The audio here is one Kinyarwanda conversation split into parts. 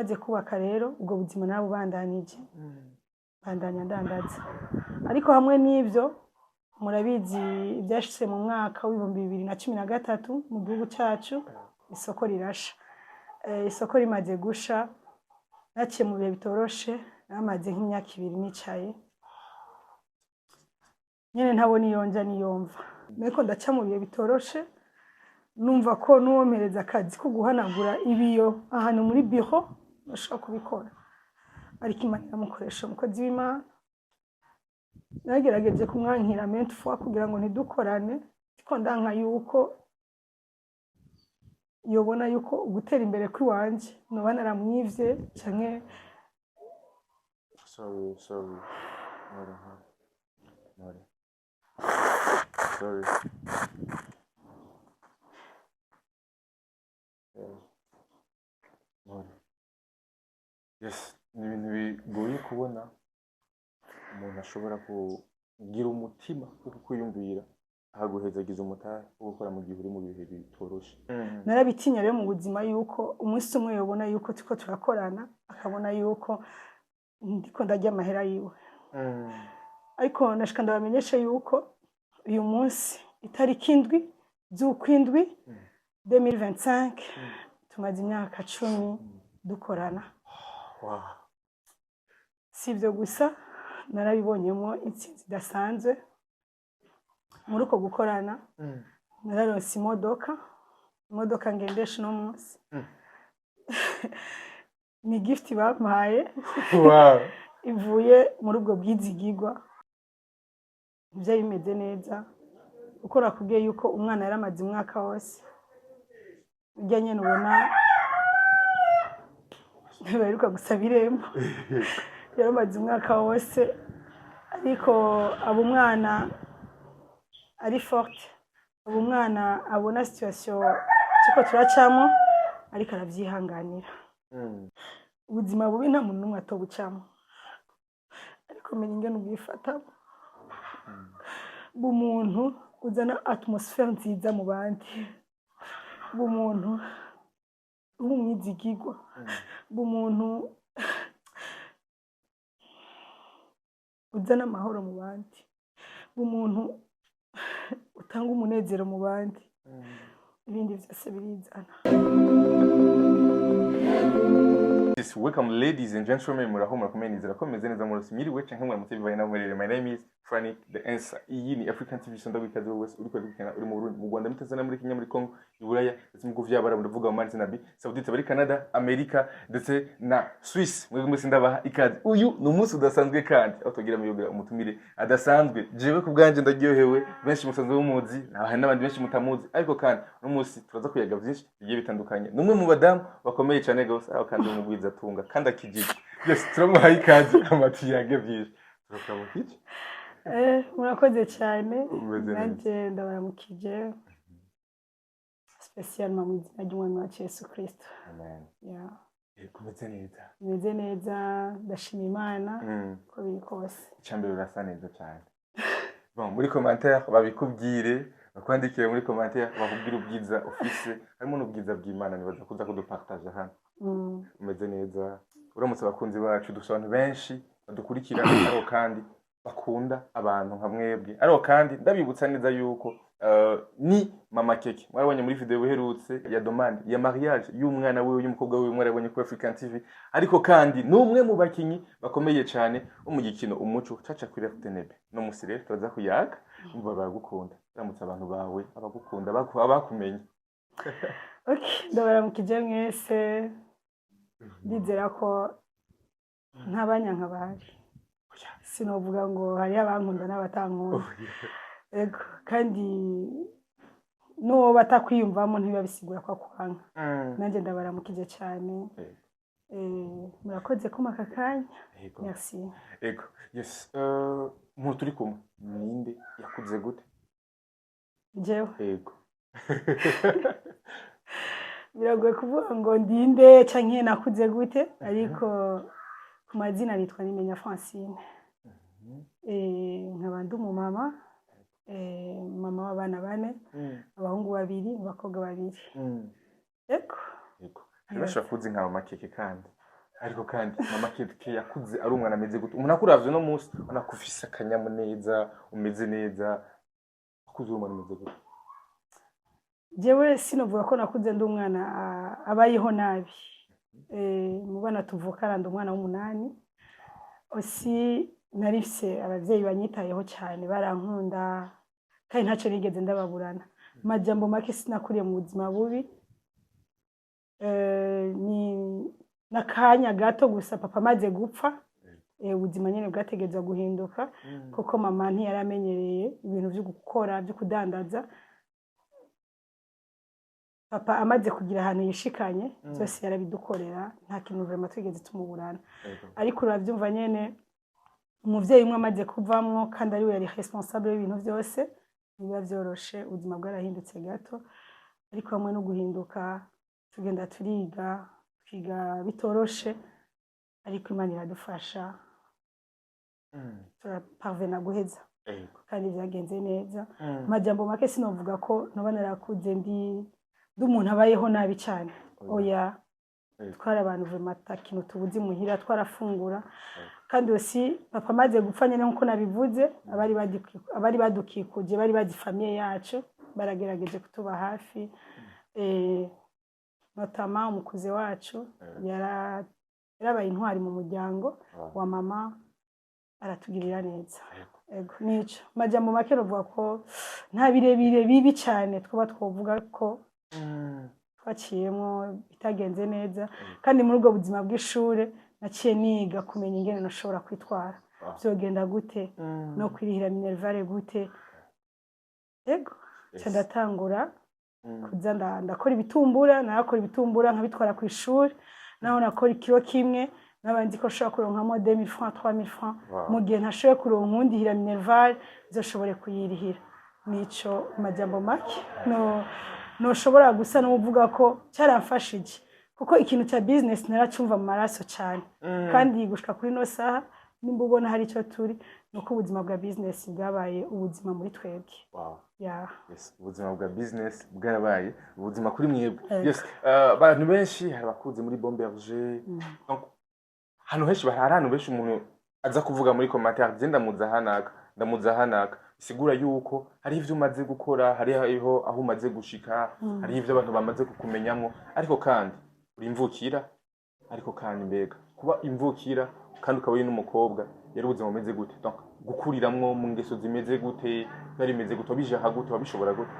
maze kubaka rero ubwo buzima nabo bandanije bandanya ndandaza ariko hamwe n'ibyo murabizi ibyashitse mu mwaka w'2013 mu gihugu cyacu isoko rirasha isoko rimaze gusha naciye mu bihe bitoroshe namaze nk'imyaka 2 nicaye nyene ntabona iyonja niyomva meko ndaca mu bihe bitoroshe numva ko nuwomereza akazi ko guhanagura ibiyo ahantu muri bureau bashaka kubikora ariko Imana iramukoresha umukozi w'Imana nagerageje kumwankira mente fois kugira ngo ntidukorane ariko ndanka yuko yobona yuko gutera imbere kwiwanje noba naramwivye canke sorry yes ni ibintu bigoye kubona umuntu ashobora kugira umutima wo kwiyumvira ahaguhezagiza umutahe wo gukora mu gihe uri mu bihe bitoroshe narabitinya rero mu buzima yuko umunsi umwe yobona yuko tuko turakorana akabona yuko ndiko ndarya amahera yiwe ariko nashika ndabamenyesha yuko uyu munsi itariki 7 z'ukwindwi 2025 tumaze imyaka 10 dukorana wow sivyo gusa narabibonyemo intsinzi idasanzwe muri uko gukorana nararonse imodoka ngendesha no munsi ni gift bampaye wow ivuye muri ubwo bwizigirwa byo bimeze neza uko nakubwiye yuko umwana yaramaze umwaka wose ujya nyene ubona ntibaheruka gusaba irembo yaramaze umwaka wose ariko abo umwana ari forte abo umwana abona situation cyo turacamo ariko aravyihanganira ubuzima bubi nta muntu numwe atobucamo ariko menya ingene ubwifata bumuntu uzana atmosphere nziza mu bandi bumuntu umwizigirwa bumuntu uzana amahoro mu bandi bumuntu utanga umunezero mu bandi ibindi byose birizana. Welcome ladies and gentlemen, murahoma kumenizera ko meze neza muri simiriwe canke mwamutse bibaye na murere. My name is Frank the answer. Iyi ni African TV sonda gwikaze wese uri kwandikana uri mu Burundi, mu Rwanda, Tanzania, muri Kenya, muri Congo, Iburaya, ndetse mu guvya bara ndavuga mu Mali na Bi, Saudite, bari Canada, America, ndetse na Swiss. Mwebwe mwese ndabaha ikaze. Uyu ni umunsi udasanzwe kandi aho tugira muyoga umutumire adasanzwe. Jewe ku bwanje ndaryohewe, benshi musanzwe bumuzi, n'abandi benshi mutamuzi, ariko kandi umunsi turaza kuyaga byinshi bigiye bitandukanye. Numwe mu badamu bakomeye cyane gose aho kandi umugwiza tunga kandi akijije. Yes, turamuhaye ikaze amati yage byinshi. Turakaba iki? Murakoze cyane. Nanje ndabaramukije. Spesialmente mu izina ry'Umwami wacu Yesu Kristo. Amen. Yeah. Kumeze neza. Meze neza, ndashima Imana ko biri kose. Icyambere urasa neza cyane. Bon, muri commentaire babikubwire, bakwandikire muri commentaire bakubwira ubwiza ufise, harimo n'ubwiza bw'Imana nibaza kuza kudupartage hano. Umeze neza. Uramutse abakunzi bacu dusobantu benshi badukurikira ariko kandi bakunda abantu nka mwebwe. Ariko kandi ndabibutsa neza yuko ni Mama Keke mwarabonye muri video buherutse ya demande ya mariage y'umwana wewe y'umukobwa wewe mwarabonye ku African TV, ariko kandi numwe mu bakinyi bakomeye cyane mu gikino umuco caca kuri FTNB no musire turaza kuyaga umva bagukunda uramutse abantu bawe abagukunda abakumenye. Okay, ndabaramukije mwese, ndizera ko ntabanyanka bahari, sinovuga ngo hari abankunda n'abatankunda. Ego kandi no batakwiyumvamo ntibabisigura kwa kwanga. Nanje ndabaramukije cyane. Murakoze kuma kakanya. Merci. Ego. Yes. Mu turi kumwe ninde yakuze gute? Jewe. Ego. Biragoye kuvuga ngo ndinde canke nakuze gute, ariko ku mazina nitwa Nimenya Francine. Nkabandi umumama, mama w'abana 4, abahungu 2, abakobwa 2. Eko. Eko. Haribasha kuzi nka Mama Keke kandi. ariko kandi mama Kate yakuze ari umwana ameze gute umuntu akuravye no munsi ubona ko ufise akanyamuneza umeze neza akuze uri umwana ameze gute jewe sinovuga ko nakuze ndi umwana abayeho nabi mu bana tuvukana ndi umwana w'umunani osi nari mfise abavyeyi banyitayeho cyane barankunda kandi ntaco nigeze ndababurana majambo make sinakuriye mu buzima bubi ni nakanya gato gusa papa amaze gupfa ubuzima nyene bwategeza guhinduka kuko mama ntiyaramenyereye ibintu byo gukora byo kudandaza papa amaze kugira ahantu yishikanye byose yarabidukorera nta kintu vraiment twigeze tumuburana ariko uravyumva nyene umuvyeyi umwe amaze kuvamwo kandi ari we yari responsable y'ibintu byose biba byoroshe ubuzima bwarahindutse gato ariko hamwe no guhinduka tugenda twiga bitoroshe ariko Imana iradufasha turaparvena guheza kandi byagenze neza majambo make sinovuga ko noba narakuze ndi umuntu abayeho nabi cyane oya twara abantu vraiment takintu tubuzi muhira twarafungura kandi aussi papa amaze gupfa nyene nkuko nabivuze abari badukikuje bari bazi famille yacu baragerageje kutuba hafi notama umukuze wacu yarabaye intwari mu muryango wa mama aratugirira neza ego nico majambo make novuga ko nta birebire bibi cyane twovuga ko twaciyemo bitagenze neza kandi muri ubwo buzima bw'ishure naciye niga kumenya ingene nashobora kwitwara byogenda gute no kwirihira minervare gute ego ndatangura kuza ndakora ibitumbura nkabitwara ku ishuri naho nakora ikiro kimwe n'abandi ko nshobora kuronkamo 2000 francs 3000 francs mu gihe ntashoboye kuronka undihira minervare zoshobore kuyirihira nico majambo make noshobora gusa n'uvuga ko cyaramfashije kuko ikintu cya business naracumva mu maraso cyane kandi gushika kuri no saha nimba ubona hari icyo turi nuko ubuzima bwa business bwabaye ubuzima muri twebwe ubuzima bwa business bwarabaye ubuzima kuri mwebwe abantu benshi hari abakuze muri Bomberger hano henshi hari abantu benshi umuntu aza kuvuga muri commentaire genda ndamuza hanaka sigura yuko hari ivyo umaze gukora hari aho umaze gushika hari ivyo abantu bamaze kukumenyamwo ariko kandi uri imvukira ariko kandi mbega kuba imvukira kandi ukaba uri n'umukobwa yari ubuzima bumeze gute donc gukuriramwo mu ngeso zimeze gute bari meze gute bijaha gute wabishobora gute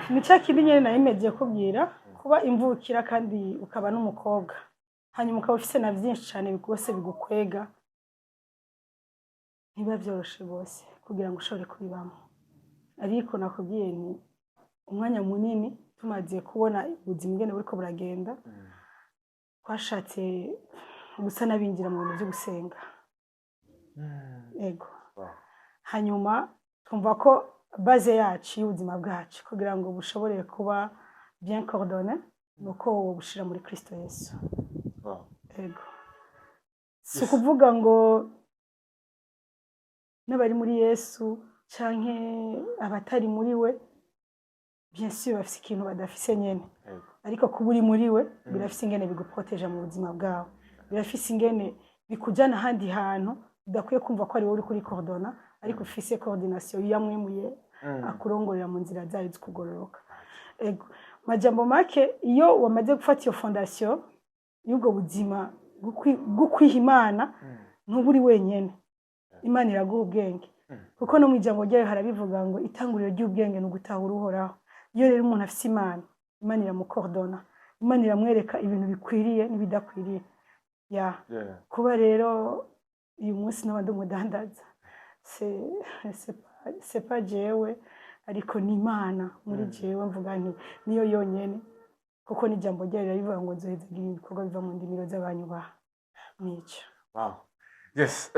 ni cya kibi nyene nayimeje kubwira kuba imvukira kandi ukaba n'umukobwa hanyuma ukaba ufise na byinshi cyane bigose bigukwega niba byoroshe bose kugira ngo ushobore kubibamo ariko nakubwiye ni umwanya munini tumaze kubona ubuzima ingene buriko buragenda twashatse gusa nabinjira mu bintu byo gusenga ego hanyuma twumva ko base yacu y'ubuzima bwacu kugira ngo bushobore kuba bien coordonné nuko bushira muri Kristo Yesu ego si kuvuga ngo n'abari muri Yesu canke abatari muri we bien sûr bafise ikintu badafise nyene ariko kuba uri muri we birafise ingene biguproteja mu buzima bwawe birafise ingene bikujana handi hantu udakwiye kumva ko ari wowe uri kuri coordona ariko ufise coordination yamwemuye akurongorera mu nzira zayo zikugororoka ego majambo make iyo wamaze gufata iyo fondation y'ubwo buzima bwo kwihimana ntuburi wenyene Imana iraguha ubwenge kuko no mu ijambo ryayo harabivuga ngo itanguriro ry'ubwenge no gutahura uhoraho iyo rero umuntu afise Imana iramukordona Imana iramwereka ibintu bikwiriye n'ibidakwiriye kuba rero uyu munsi n'abandi umudandaza c'est pas jewe ariko ni Imana muri jewe mvuga nti niyo yonyene kuko n'ijambo ryayo rirabivuga ngo nzohezagira ibikorwa biva mu ndimiro z'abanyubaha nico yes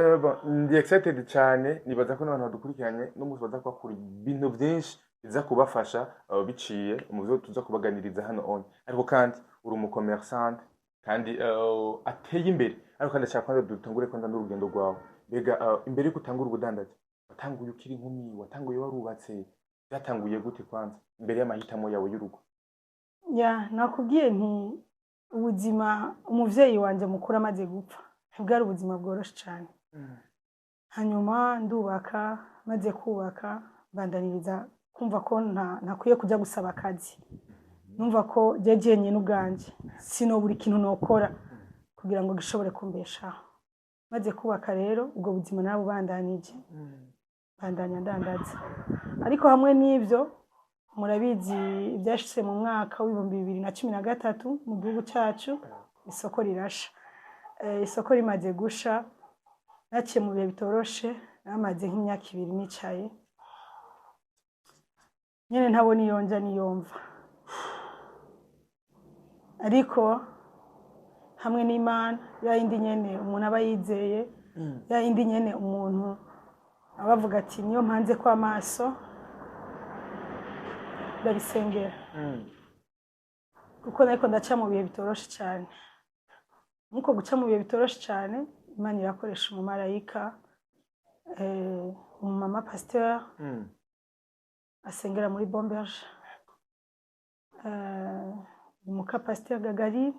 ndi excited cyane nibaza ko n'abantu badukurikiranye n'umuntu baza kwakura ibintu byinshi biza kubafasha biciye mu byo tuza kubaganiriza hano on ariko kandi uri umucommerçant kandi ateye imbere ariko kandi ashaka ko dutangure kwanda n'urugendo rwawe bega imbere yuko utangura ubudandaje watanguye ukiri inkumi watanguye warubatse byatanguye gute kwanza imbere y'amahitamo yawe y'urugo nakubwiye nti ubuzima umuvyeyi wanje mukuru amaze gupfa ntibwari ubuzima bworoshe cyane hanyuma ndubaka maze kubaka bandaniriza kumva ko ntakwiye kujya gusaba akazi numva ko jeje nyine ubwanje sino buri kintu nokora kugira ngo gishobore kumbeshaho maze kubaka rero ubwo buzima nabo bandanije bandanya ndandaza ariko hamwe n'ivyo murabizi ibyashitse mu mwaka w'ibihumbi 2013 mu gihugu cyacu isoko rirasha isoko rimaze gusha naciye mu bihe bitoroshe namaze nk'imyaka 2 nicaye nyene ntabona iyonja niyomva ariko hamwe n'Imana ya indi nyene umuntu aba yizeye ya indi nyene umuntu abavuga ati niyo mpanze kwa maso ndabisengera kuko nariko ndaca mu bihe bitoroshe cyane nuko guca mu bihe bitoroshe cyane Imana irakoresha umumarayika umumama pasteur asengera muri Bomberge umuka pasteur Gagari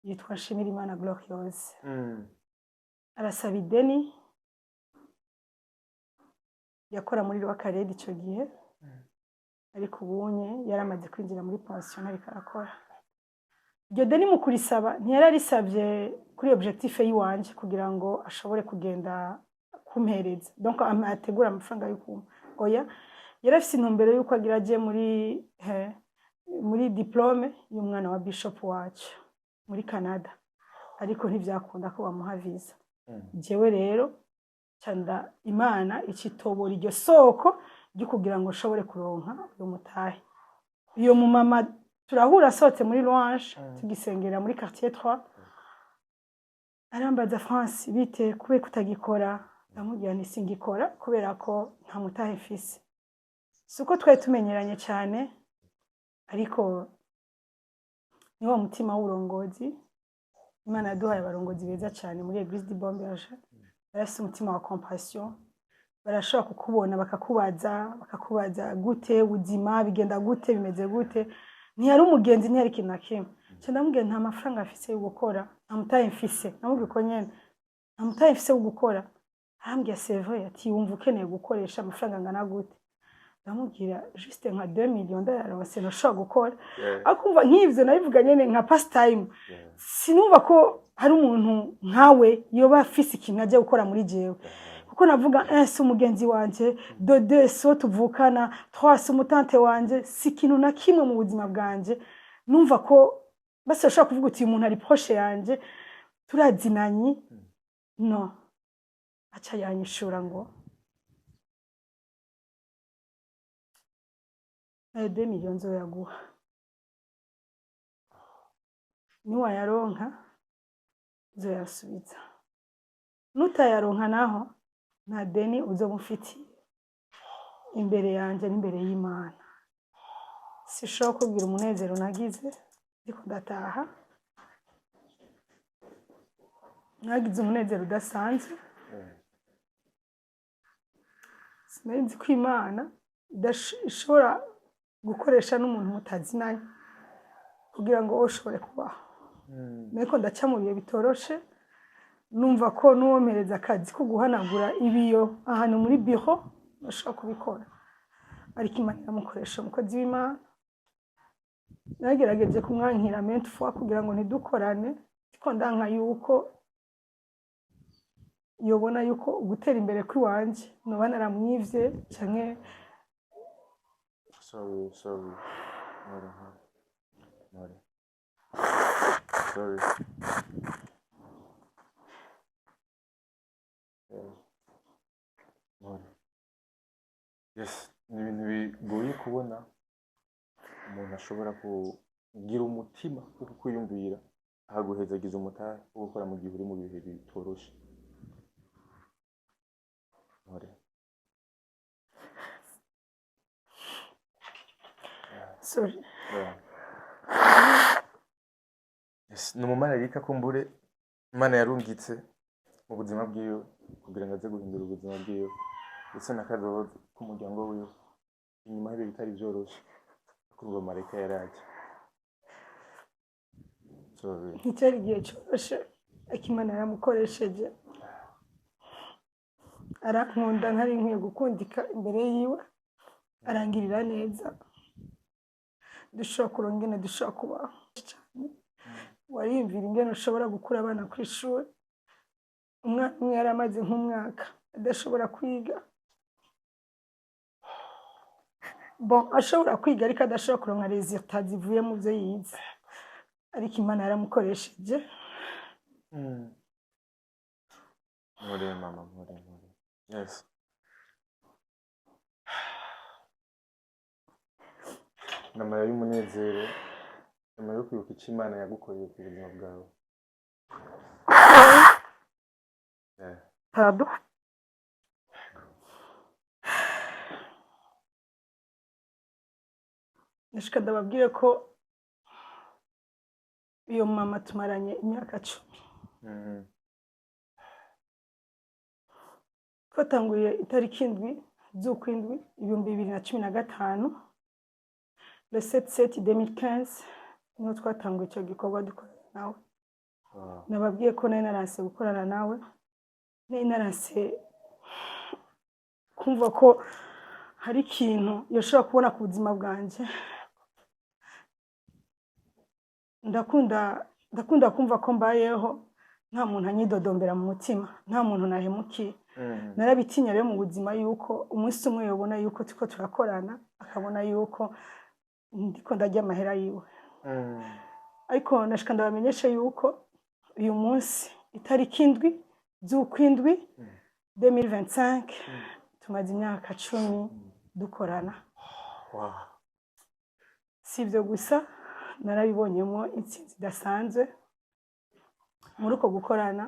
yitwa Nshimirimana Gloriose arasaba ideni yakora muri Rwakarede icyo gihe ariko ubunye yaramaze kwinjira muri pension ariko arakora iryo deni mu kurisaba ntiyararisabye kuri objectif yiwanje kugira ngo ashobore kugenda kumpereza donc ategura amafaranga yo kumpa oya yarafise intumbero yuko agira aje muri diplome y'umwana wa bishop wacu muri Canada ariko ntivyakunda ko bamuha visa jewe rero cyanda Imana ikitobora iryo soko ryo kugira ngo ushobore kuronka uyo mutahe iyo mu mama turahura sote muri Louange tugisengera muri quartier 3 arambaza France bite kube kutagikora ndamubwira nti singikora kubera ko nta mutahe mfise suko twaye tumenyeranye cyane ariko niwo mutima w'urongozi Imana yaduhaye abarongozi beza cyane muri Église de Bomberge barafise umutima wa compassion barashobora kukubona bakakubaza gute ubuzima bigenda gute bimeze gute ntiyari umugenzi ntiyari ikintu na kimwe ndamubwira nta mafaranga afise yo gukora nta mutahe mfise namubwira ko nyene nta mutahe mfise wo gukora arambwira c'est vrai ati wumva ukeneye gukoresha amafaranga angana gute ndamubwira juste nka 2 millions d'aronse noshobora gukora akumva nk'ivyo nabivuga nyene nka pastime sinumva ko hari umuntu nkawe yoba afise ikintu ajya gukora muri jewe kuko navuga si umugenzi wanje de so tuvukana 3 si umutante wanje si ikintu na kimwe mu buzima bwanje numva ko base ashaka kuvuga uti umuntu ari proche yanje turazinanye no acha yanyishura ngo 2 millions zo yaguha niwa yaronka zo yasubiza nutayaronka naho nta deni uzomufitiye imbere yanje n'imbere y'Imana sishobora kubwira umunezero nagize ndiko ndataha nagize umunezero udasanzwe sinzi ko Imana idashobora gukoresha n'umuntu mutazinanye kugira ngo ushobore kubaho niko ndaca mu bihe bitoroshe numva ko nuwomereza akazi ko guhanagura ibiyo ahantu muri bureau bashaka kubikora ariko Imana iramukoresha umukozi w'Imana nagerageje kumwankira mente fois kugira ngo ntidukorane ariko ndanka yuko yobona yuko gutera imbere kwiwanje noba naramwivye canke sorry sorry yes ni ibintu bigoye kubona umuntu ashobora kugira umutima wo kwiyumvira ahaguhezagiza umutahe wo gukora mu gihe uri mu bihe bitoroshe sorry yes ni umumarayika kumbure Imana yarungitse mu buzima bwiwe kugira ngo aze guhindura ubuzima bwiwe ndetse n'akadodo k'umuryango wiwe inyuma y'ibyo bitari byoroshe kuri uwo marayika yaraje nticyari igihe cyoroshe ariko Imana yaramukoresheje arankunda ntari nkwiye gukundika imbere yiwe arangirira neza dushobora kuronka ingene dushobora kubaho wariyumvira ingene ushobora gukura abana ku ishuri umwana umwe yari amaze nk'umwaka adashobora kwiga ashobora kwiga ariko adashobora kuronka resultat zivuye mu byo yize ariko Imana yaramukoresheje muri mama yes nama y'umunezero nama yo kwibuka icyo Imana yagukoreye ku buzima bwawe pardon nashaka ndababwire ko iyo mama tumaranye imyaka 10 twatanguye itariki 7 z'ukwindwi 2015 le 7/7/2015 niho twatanguye icyo gikorwa dukorana nawe nababwiye ko nari naranse gukorana nawe nari naranse kumva ko hari ikintu yoshobora kubona ku buzima bwanjye ndakunda kumva ko mbayeho nta muntu anyidodombera mu mutima nta muntu nahemukiye narabitinya rero mu buzima yuko umunsi umwe yobona yuko tuko turakorana akabona yuko ndiko ndarya amahera yiwe ariko nashaka ndabamenyesha yuko uyu munsi itariki 7 z'ukwindwi 2025 tumaze imyaka 10 dukorana si ibyo gusa narabibonyemo intsinzi idasanzwe muri uko gukorana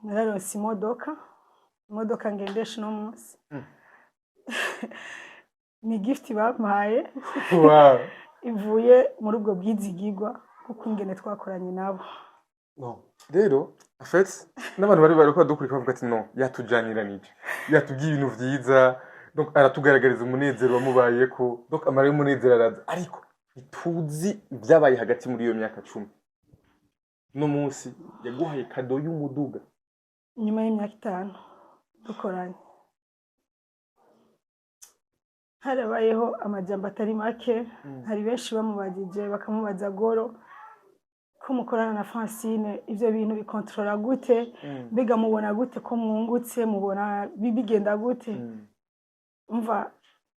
nararonse imodoka ngendesha uno munsi ni gift bampaye ivuye muri ubwo bwizigirwa kuko ingene twakoranye nabo rero afetse n'abantu bari ko dukurika bavuga ati no yatujanira n'iki yatubwiye ibintu vyiza donc aratugaragariza umunezero wamubaye ko donc amara y'umunezero araza ariko ituzi byabaye hagati muri iyo myaka 10 no munsi yaguhaye kado y'umuduga nyuma y'imyaka 5 dukoranye harabayeho amajambo atari make hari benshi bamubagije bakamubaza Goro ko mukorana na Francine ivyo bintu bikontrola gute mbega mubona gute ko mwungutse mubona bigenda gute umva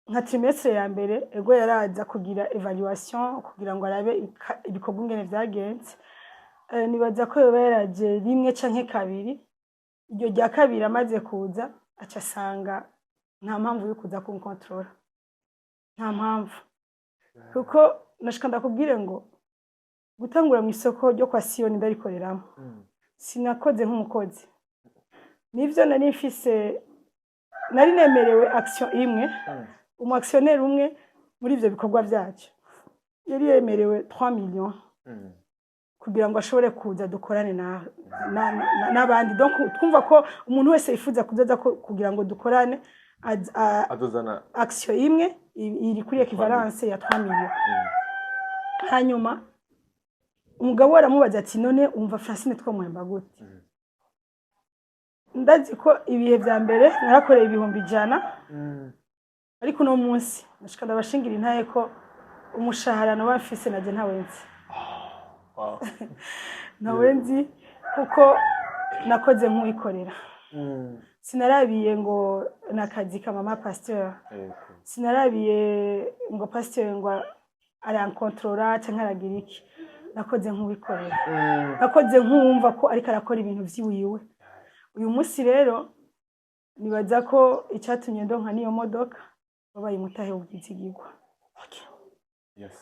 nka trimestre ya mbere ego yaraza kugira evaluation kugira ngo arabe ibikorwa ingene vyagenze nibaza ko yaraje rimwe canke kabiri iryo rya kabiri amaze kuza aca asanga nta mpamvu yo kuza kunkontrola nta mpamvu kuko nashaka ndakubwire ngo gutangura mu isoko ryo kwa Siyoni ndarikoreramo sinakoze nk'umukozi nivyo nari mfise nari nemerewe action imwe umu actionnaire umwe muri ivyo bikorwa byacu yari yemerewe 3 millions kugira ngo ashobore kuza dukorane n'abandi donc twumva ko umuntu wese yifuza kuzaza kugira ngo dukorane adozana action imwe iri kuri equivalence ya 3 millions hanyuma umugabo aramubaza ati none umva Francine twamuhemba gute ndazi ko ibihe bya mbere narakoreye 100 ariko no munsi nashaka ndabashingira intaye ko umushahara no bafise naje ntawenzi nawenzi kuko nakoze nk'uyikorera sinarabiye ngo nakazi ka mama pasteur sinarabiye ngo pasteur ngo arankontrola cyangwa aragira iki nakoze nk'ubikorera nakoze nk'umva ko ariko arakora ibintu vyiwiwe uyu munsi rero nibaza ko icyatumye ndonka niyo modoka babaye mutahe ubwizigirwa yes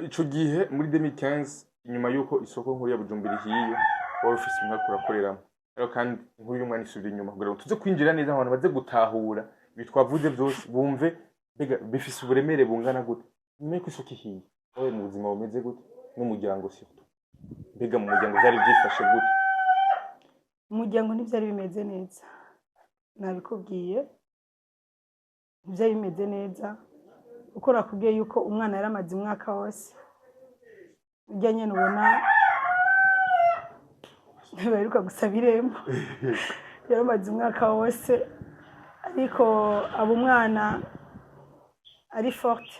ico gihe muri 2015 inyuma yuko isoko nkuru ya Bujumbura hiyo wari ufise umwaka urakoreramo rero kandi inkuru y'umwana isubira inyuma kugira ngo tuze kwinjira neza abantu baze gutahura bitwavuze byose bumve bega bifise uburemere bungana gute nyuma y'uko isoko hiye wowe mu buzima bumeze gute n'umuryango surtout bega mu muryango byari byifashe gute umuryango ntibyari bimeze neza nabikubwiye ntibyari bimeze neza uko nakubwiye yuko umwana yaramaze umwaka wose ujyanye n'ubona ntibaheruka gusaba irembo yaramaze umwaka wose ariko aba umwana ari forte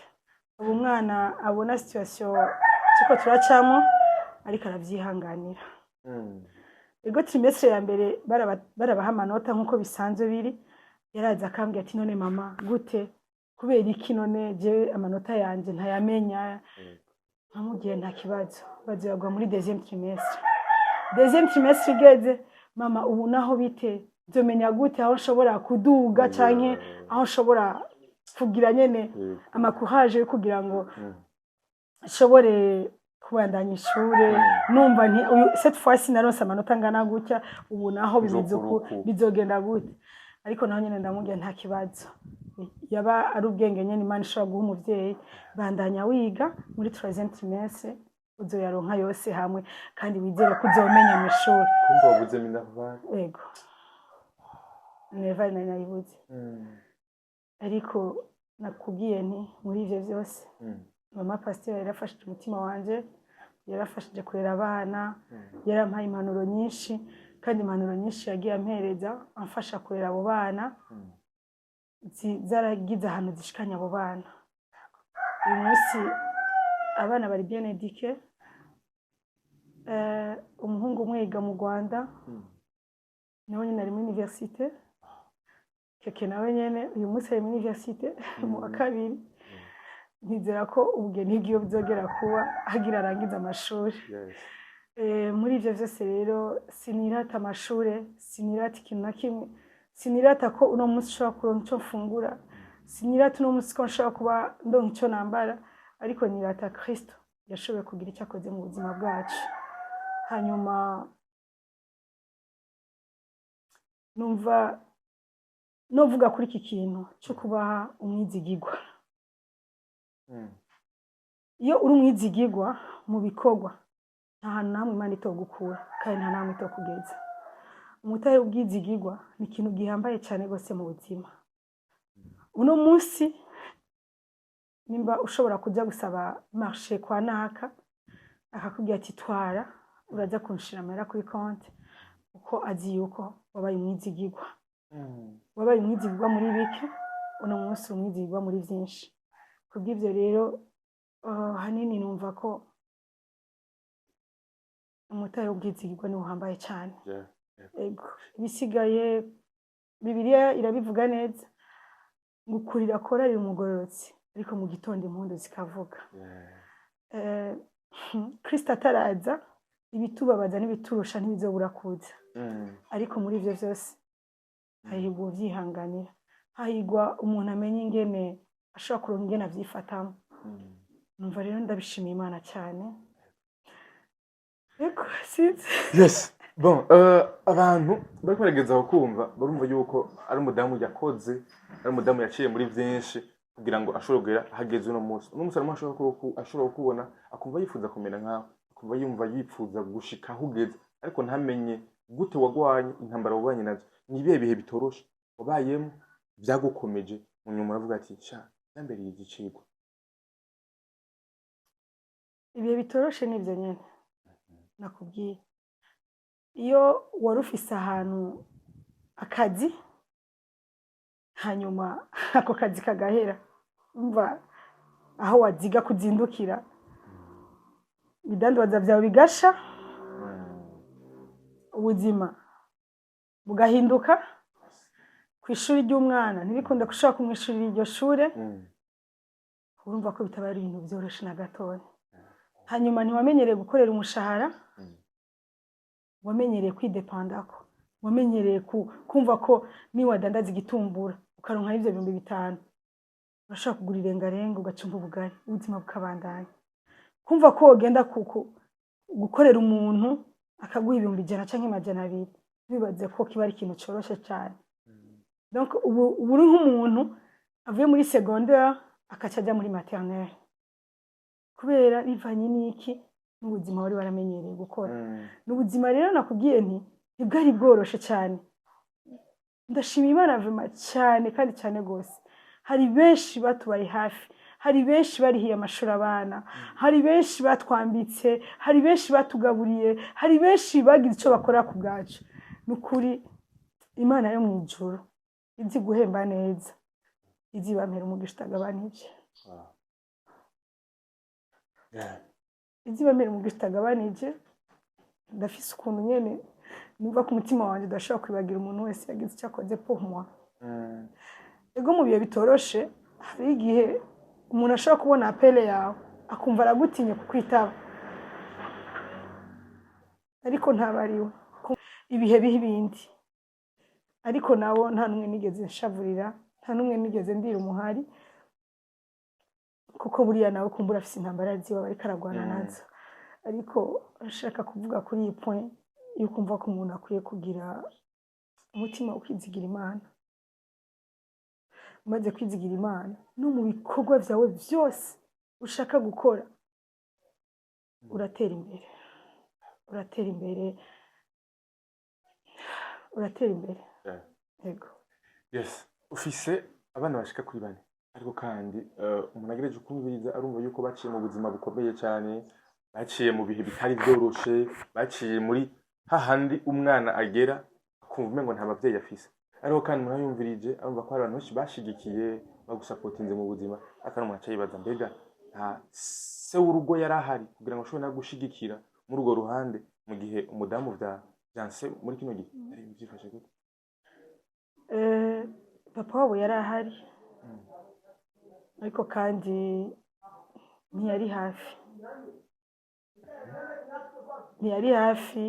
aba umwana abona situation tuko turacamo ariko aravyihanganira ego trimestre ya mbere barabaha amanota nkuko bisanzwe biri yaraza akambwira ati none mama gute kubera iki none je amanota yanje ntayamenya nkamubwiye nta kibazo baziragwa muri deuxième trimestre igeze mama ubu naho bite nzomenya gute aho nshobora kuduga canke aho nshobora kugira nyene amakuhaje yo kugira ngo nshobore kubandanya ishure numva nti cette fois sinaronse amanota ngana gutya ubu naho bizogenda gute ariko naho nyene ndamubwiye nta kibazo yaba ari ubwenge nyene Imana ishobora guha umuvyeyi bandanya wiga muri 3e trimestre uzoyaronka yose hamwe kandi wizere ko uzomenya mu ishuri kumva wabuze Minerval yego Minerval nayibuze ariko nakubwiye nti muri ivyo vyose mama pasteur yarafashije umutima wanje yarafashije kurera abana yarampaye impanuro nyinshi kandi impanuro nyinshi yagiye ampereza amfasha kurera abo bana zaragize ahantu zishikanya abo bana uyu munsi abana bari bien éduqués umuhungu umwe yiga mu Rwanda nawe nyine ari muri université keke nawe nyene uyu munsi ari muri université mu wa kabiri nizera ko ubugeni bw'iyo bizogera kuba agira arangiza amashuri muri ivyo vyose rero sinirata amashure sinirata ikintu na kimwe sinirata ko uno munsi ushobora kuronka ico mfungura sinirata uno munsi ko nshobora kuba ndonka ico nambara ariko nirata Kristo yashoboye kugira icyo akoze mu buzima bwacu hanyuma numva novuga kuri iki kintu cyo kubaha umwizigirwa iyo uri umwizigirwa mu bikorwa nta hantu namwe Imana itogukura kandi nta namwe itokugeza umutahe ubwizigirwa ni ikintu gihambaye cyane gose mu buzima uno munsi nimba ushobora kujya gusaba marché kwa naka akakubwira ati twara uraza kunshira amera kuri konti uko azi yuko wabaye umwizigirwa wabaye umwizigirwa muri bike uno munsi umwizigirwa muri byinshi kubw'ivyo rero hanini numva ko umutahe ubwizigirwa ni uhambaye cyane ego bisigaye Bibiliya irabivuga neza gukurira korari umugororotsi ariko mu gitondo impundu zikavuga Kristo ataraza ibitubabaza n'ibiturusha ntibizobura kuza ariko muri ivyo vyose hahigwa uvyihanganira hahigwa umuntu amenye ingene ashobora kuronka ingene avyifatamo numva rero ndabishimiye Imana cyane eko sinzi yes bon abantu bari kwarageza kumva barumva yuko ari umudamu yakoze ari umudamu yaciye muri byinshi kugira ngo ashobore kugera hageze uno munsi arimo ashobora kubona akumva yifuza kumera nkaho akumva yumva yifuza gushika hugeze ariko ntamenye gute wagwanye intambara wabanye nazo nibihe bihe bitoroshe wabayemo byagukomeje mu nyuma uravuga ati sha yambereye igiciro ibihe bitoroshe nivyo nyene nakubwiye iyo warufise ahantu akazi hanyuma ako kazi kagahera umva aho waziga kuzindukira bidandwaza byawe bigasha ubuzima bugahinduka ku ishuri ry'umwana ntibikunda gushaka kumwishurira iryo shure urumva ko bitaba ari ibintu byoroshe na gatoya hanyuma ntiwamenyereye gukorera umushahara wamenyereye kwidepandako wamenyereye kumva ko niwadandaza igitumbura ukaronka ivyo 500 urashaka kugura irengarenga ugacumba ubugari ubuzima bukabandanya kumva ko wogenda gukorera umuntu akaguha 100 canke 200 bibaze ko kiba ari ikintu coroshe cyane donc ubu uri nk'umuntu avuye muri secondaire akaca ajya muri maternelle kubera bivanye n'iki n'ubuzima wari waramenyereye gukora n'ubuzima rero nakubwiye nti ntibwari bworoshe cyane ndashima Imana vuma cyane kandi cyane gose hari benshi batubaye hafi hari benshi barihiye amashuri abana, hari benshi batwambitse, hari benshi batugaburiye, hari benshi bagize icyo bakora ku bwacu. Nukuri Imana yo mu ijuru izi guhemba neza, izi bamera umugisha utagabanije. Izi bamera umugisha utagabanije. Ndafise ukuntu nyene numva ku mutima wanjye udashobora kwibagira umuntu wese yagize icyo akoze pour moi. Ego mu bihe bitoroshe, hari igihe umuntu ashobora kubona apele yawe akumva aragutinye kukwitaba, ariko ntabariwe ibihe biha ibindi. Ariko nabo nta numwe nigeze nshavurira, nta numwe nigeze ndira umuhari, kuko buriya nawe kumbura afise intambara ziba bariko aragwana nazo. Ariko ashaka kuvuga kuri iyi point yuko umva ko umuntu akwiye kugira umutima wo kwizigira Imana. Umaze kwizigira Imana no mu bikorwa byawe byose ushaka gukora uratera imbere, uratera imbere, uratera imbere. Yego. Yes, ufise abana bashika kuri 4, ariko kandi umuntu agereje kumviriza arumva yuko baciye mu buzima bukomeye cyane, baciye mu bihe bitari byoroshe, baciye muri hahandi umwana agera akumva umengo nta bavyeyi afise. Ariko kandi umuntu yumvirije arumva ko hari abantu benshi bashigikiye bagusapotinze mu buzima, akana umuntu acayibaza mbega nta se w'urugo yarahari kugira ngo ashobore gushigikira muri urwo ruhande mu gihe umudamu byanse muri kino gihe ari byifashe gute? Papa wabo yarahari, ariko kandi ntiyari hafi. Ntiyari hafi,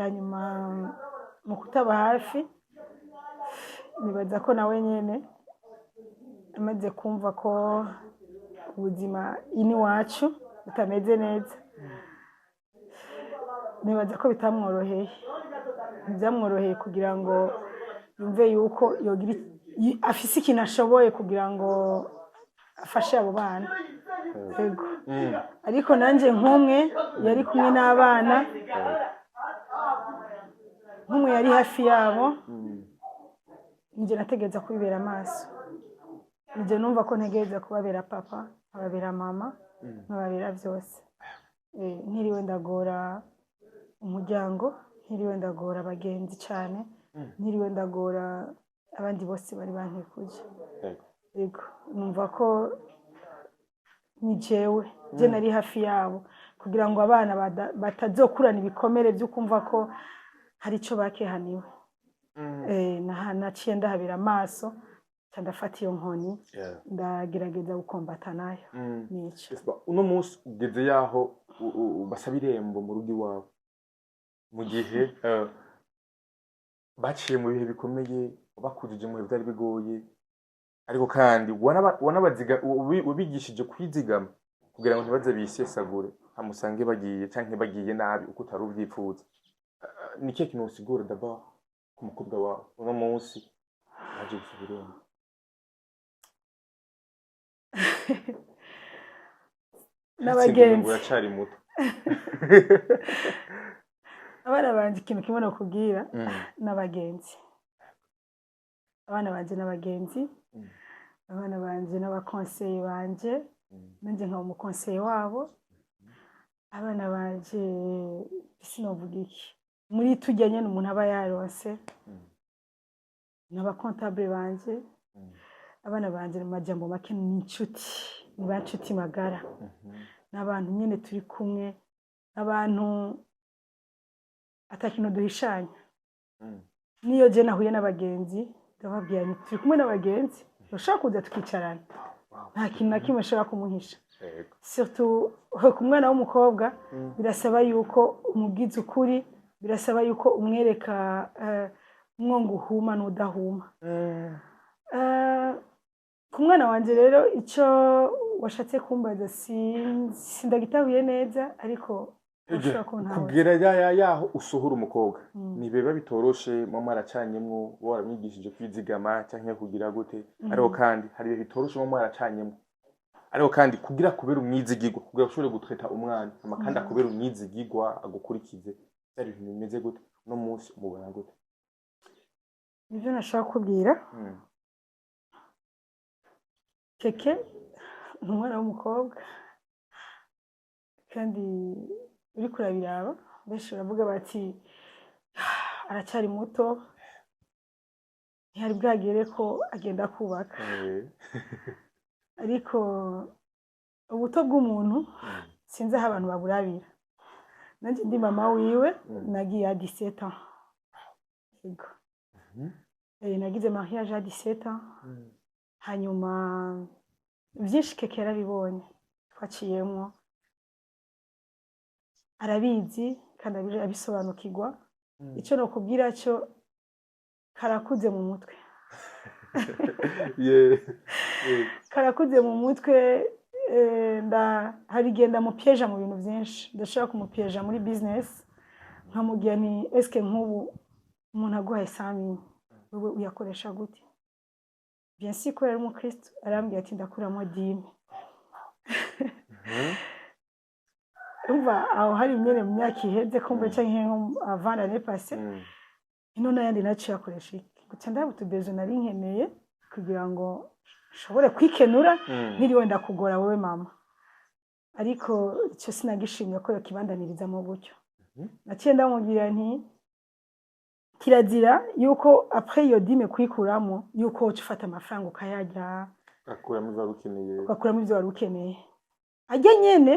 hanyuma mu kutaba hafi nibaza ko nawe nyene amaze kumva ko ubuzima ini wacu butameze neza, nibaza ko bitamworoheye. Ntibyamworoheye kugira ngo yumve yuko yogira afise ikintu ashoboye kugira ngo afashe abo bana. Yego. Ariko nanje nk'umwe yari kumwe n'abana, nk'umwe yari hafi yabo, nje nategeza kubibera amaso. Nje numva ko ntegereza kubabera papa, ababera mama, nkababera byose. Ntiriwe ndagora umuryango, ntiriwe ndagora abagenzi cyane, ntiriwe ndagora abandi bose bari bankikuje. Yego, numva ko ni jewe je nari hafi yabo kugira ngo abana batazokurana ibikomere byo kumva ko hari ico bakehaniwe. Naciye ndahabera amaso ndafata iyo nkoni, ndagerageza gukombata nayo. Nico uno munsi ugeze yaho basaba irembo mu rugo iwawe, mu gihe baciye mu bihe bikomeye, bakujije mu bihe byari bigoye, ariko kandi wabigishije kwizigama kugira ngo ntibaze bisesagure hamusange bagiye canke bagiye nabi uko utari uvyipfuza. Ni cyo kintu usigura d'abord ku mukobwa wawe uno munsi aje gusubiramo? N'abagenzi uracari muto. abana banje ikintu kimwe no kubwira n'abagenzi. Abana banje n'abagenzi, abana banje n'abakonseye banje, nanje nka umukonseye wabo. Abana banje sinovuga iki muri tujyanye n'umuntu aba yaronse, n'abakontable banje. Abana banje mu majambo make ni inshuti, ni banshuti magara, n'abantu nyene turi kumwe, abantu atakintu duhishanya. Niyo je nahuye n'abagenzi ndababwira nti turi kumwe n'abagenzi, ushaka kuza tukicarana, nta kintu na kimwe ushaka kumuhisha. Surtout ku mwana w'umukobwa birasaba yuko umubwiza ukuri, birasaba yuko umwereka umwongo uhuma n'udahuma. Ku mwana wanje rero icyo washatse kumbaza sindagitahuye neza, ariko kugera yaho usohora umukobwa ni biba bitoroshe mu maracanyemwo waramwigishije kwizigama cyangwa kugira gute, ariko kandi hari bihe bitoroshe mu maracanyemwo, ariko kandi kugira kubera umwizigirwa, kugira ushobore gutreta umwana amakanda kubera umwizigirwa agukurikize, byari ibintu bimeze gute no munsi umubona gute? Nivyo nashaka kubwira. Keke ni umwana w'umukobwa kandi uri kurabiraba benshi baravuga bati aracyari muto ntihari bwagere ko agenda kubaka ariko ubuto bw'umuntu sinzi aho abantu baburabira nanjye ndi mama wiwe nagiye à 17 ans yego nagize mariage à 17 ans hanyuma byinshi keke yarabibonye twaciyemo arabizi kandi abisobanukirwa icyo nokubwira cyo karakuze mu mutwe karakuze mu mutwe harigenda mu piège mu bintu byinshi ndashaka kumupiège muri business nkamubwira ni eske nk'ubu umuntu aguhaye 100 wowe uyakoresha gute bien sûr ko yari umukristo arambwira ati ndakuramo 10 umva aho hari imyene mu myaka iheze kumbe canke avant l'année passée ino nayandi naciye akoresha guca ndabutubezo nari nkeneye kugira ngo nshobore kwikenura nkiri wenda kugora wowe mama ariko icyo sinagishimye ko yokibandaniriza mu gutyo naciye ndamubwira nti kirazira yuko après iyo dime kwikuramo yuko ufata amafaranga ukayajya akuramo ibyo wari ukeneye ajya nyene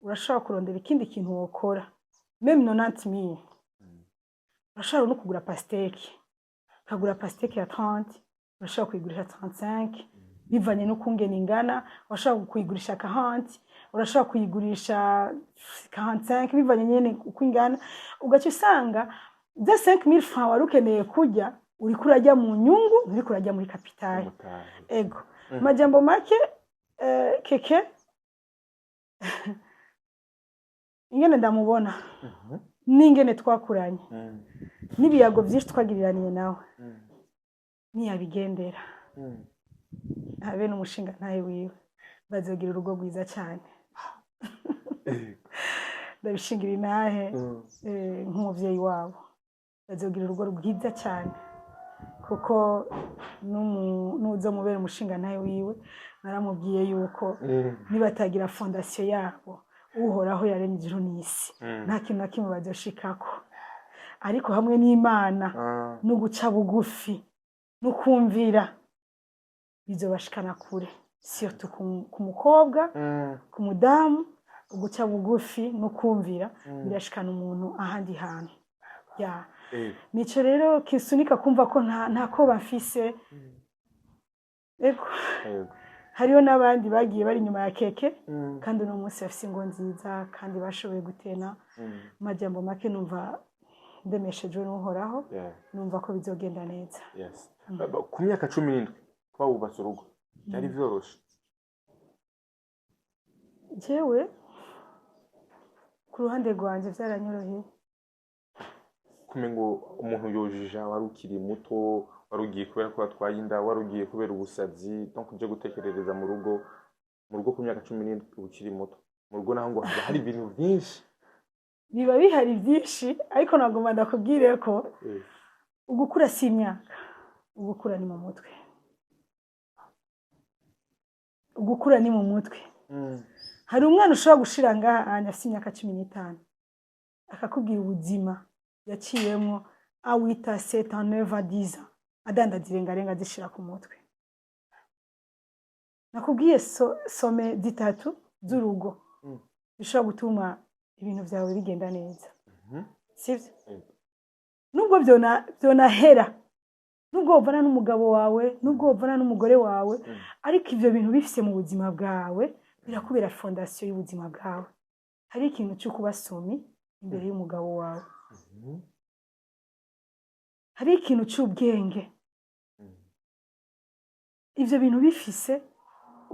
urashobora kurondera ikindi kintu wokora meme 90 000 urashobora no kugura pasteke ukagura pasteke ya 30 urashobora kuyigurisha 35 bivanye no kungena ingana urashobora kuyigurisha 40 urashobora kuyigurisha 45 bivanye nyene uko ingana ugaca usanga za 5000 francs wari ukeneye kujya uri kurajya mu nyungu uri kurajya muri kapitali ego majambo make keke ingene ndamubona n'ingene twakuranye n'ibiyago byinshi twagiriraniye nawe niyabigendera habe n'umushinga ntaye wiwe bazogira urugo rwiza cyane ndabishingira inahe nk'umuvyeyi wabo bazogira urugo rwiza cyane kuko n'uzomubera umushinga ntaye wiwe naramubwiye yuko nibatagira fondation yabo uhoraho yaremye ijuru n'isi nta kintu na kimwe bazoshikako ariko hamwe n'Imana no guca bugufi no kumvira bizobashikana kure surtout ku mukobwa ku mudamu guca bugufi no kumvira birashikana umuntu ahandi hantu ya nico rero kisunika kumva ko nta ko bafise ego hariyo n'abandi bagiye bari nyuma ya keke kandi uno munsi bafise ingo nziza kandi bashoboye gutena majambo make numva ndemeshejwe n'uhoraho numva ko bizogenda neza ku myaka 17 twawubatse urugo byari vyoroshe jewe ku ruhande rwanje byaranyoroheye kumengo umuntu yojija wari ukiri muto warugiye kubera ko atwaye inda warugiye kubera ubusazi donc uje gutekerereza mu rugo ku myaka 17 ukiri muto mu rugo naho ngo hari ibintu byinshi biba bihari byinshi ariko nagomba ndakubwire ko ugukura si imyaka ugukura ni mu mutwe ugukura ni mu mutwe hari umwana ushobora gushira ngaha afite imyaka 15 akakubwira ubuzima yaciyemo awita 7 ans 9 ans 10 ans adandazirengarenga zishira ku mutwe nakubwiye some zitatu z'urugo bishobora gutuma ibintu byawe bigenda neza sivyo nubwo byonahera nubwo uvana n'umugabo wawe nubwo uvana n'umugore wawe ariko ivyo bintu bifise mu buzima bwawe birakubera fondation y'ubuzima bwawe hari ikintu cyo kubasumi imbere y'umugabo wawe hari ikintu cy'ubwenge ivyo bintu bifise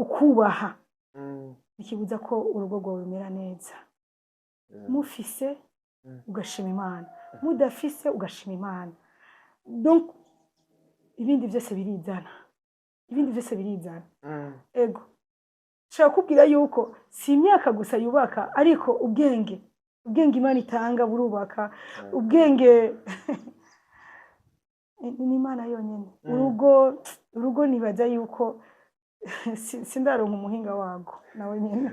ukubaha bikibuza ko urugo rwawe rumera neza mufise ugashima Imana mudafise ugashima Imana donc ibindi byose birizana ego shaka kubwira yuko si imyaka gusa yubaka ariko ubwenge Imana itanga burubaka ubwenge ni Imana yonyene urugo nibaza yuko sindaronka umuhinga wago nawe nyine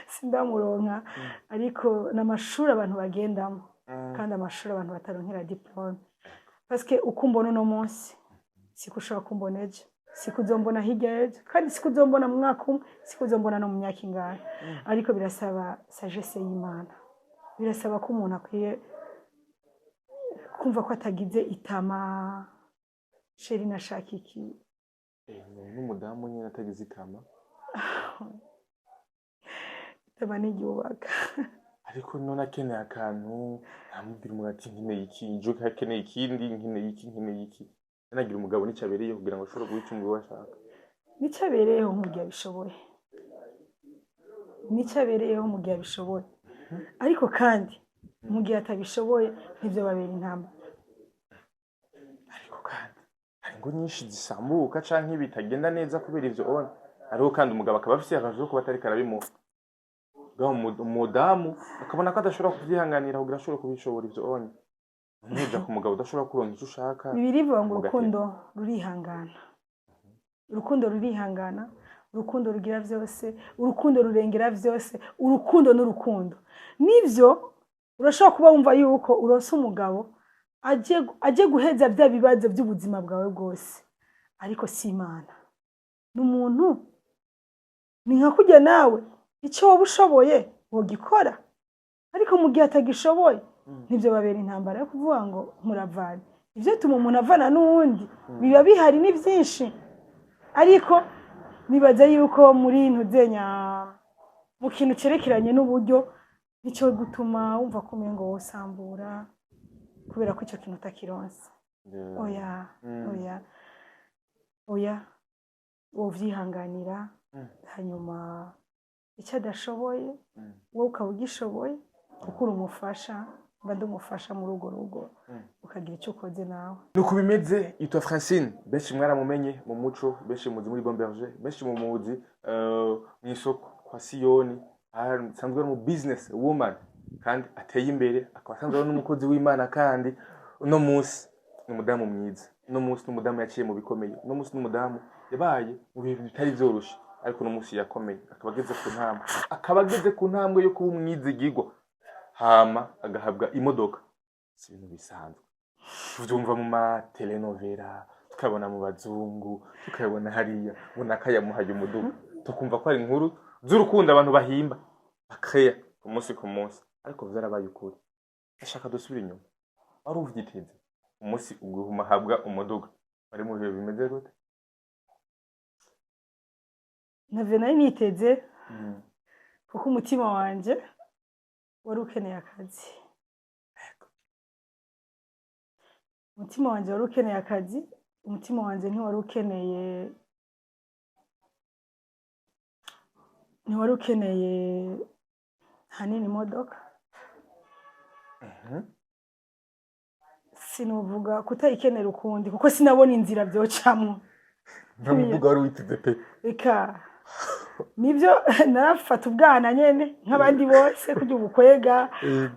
sindamuronka ariko n'amashuri abantu bagendamo kandi amashuri abantu bataronkera diplome parce que uko mbona uno munsi siko ushobora kumbona ejo siko uzombona hirya ejo kandi siko uzombona mu mwaka umwe siko uzombona no mu myaka ingahe ariko birasaba sagesse y'Imana birasaba ko umuntu akwiye kumva ko atagize itama sheri nashaka iki n'umudamu nyine atagize itama itama n'igiubaka ariko none akeneye akantu namubwira umuntu ati nkeneye iki njoka akeneye ikindi nkeneye iki nagira umugabo n'icyabereye kugira ngo ashobore guhica umugabo ashaka n'icyabereyeho mu gihe abishoboye n'icyabereyeho mu gihe abishoboye ariko kandi mu gihe atabishoboye ntibyo babera intambara ariko kandi hari ngo nyinshi zisambuka canke bitagenda neza kubera ivyo ona ariho kandi umugabo akaba afise akaje ko batari karabimuha gaho umudamu akabona ko adashobora kuvyihanganira kugira ashobore kubishobora ivyo ona ntuja ku mugabo udashobora kuronka icyo ushaka bibiri bivuga ngo urukundo rurihangana urukundo rurihangana urukundo rugira vyose urukundo rurengera vyose urukundo n'urukundo nivyo urashobora kuba wumva yuko uronse umugabo aje guheza bya bibazo by'ubuzima bwawe bwose ariko si Imana n'umuntu ni nka kujya nawe icyo waba ushoboye wogikora ariko mu gihe atagishoboye nibyo babera intambara yo kuvuga ngo muravana ivyo tuma umuntu avana n'uwundi biba bihari ni byinshi ariko nibaza yuko muri ntuzenya mu kintu cerekeranye n'uburyo nicyo gutuma wumva ko umengo wosambura kubera ko icyo kintu utakironse oya wovyihanganira hanyuma icyo adashoboye wowe ukaba ugishoboye kuko uri umufasha mba ndumufasha muri urwo rugo ukagira icyo ukoze nawe nuko bimeze yitwa Francine benshi mwaramumenye mu muco benshi muzi muri Bon Berger benshi mu muzi mu isoko kwa Siyoni asanzwe mu business woman kandi ateye imbere akaba asanzwe n'umukozi w'Imana kandi uno munsi n'umudamu mwiza uno munsi n'umudamu yaciye mu bikomeye uno munsi n'umudamu yabaye mu bintu bitari byoroshe ariko uno munsi yakomeye akaba ageze ku ntambwe yo kuba umwizigirwa hama agahabwa imodoka si ibintu bisanzwe tuvyumva mu ma telenovela tukabona mu bazungu tukabona hariya ubona kayamuhaye umuduga tukumva ko ari inkuru z'urukundo abantu bahimba bakreya ku munsi ariko vyarabaye ukuri ashaka dusubira inyuma wari uvyiteze umunsi uguhuma habwa umuduga bari mu bihe bimeze gute nave nari niteze kuko umutima wanje wari ukeneye akazi umutima wanje wari ukeneye akazi umutima wanje ntiwari ukeneye hanini imodoka sinuvuga kutayikenera ukundi kuko sinabona inzira byocamwo ntamuvuga wari witeze pe reka nibyo narafata ubwana nyene nk'abandi bose kujya ubukwega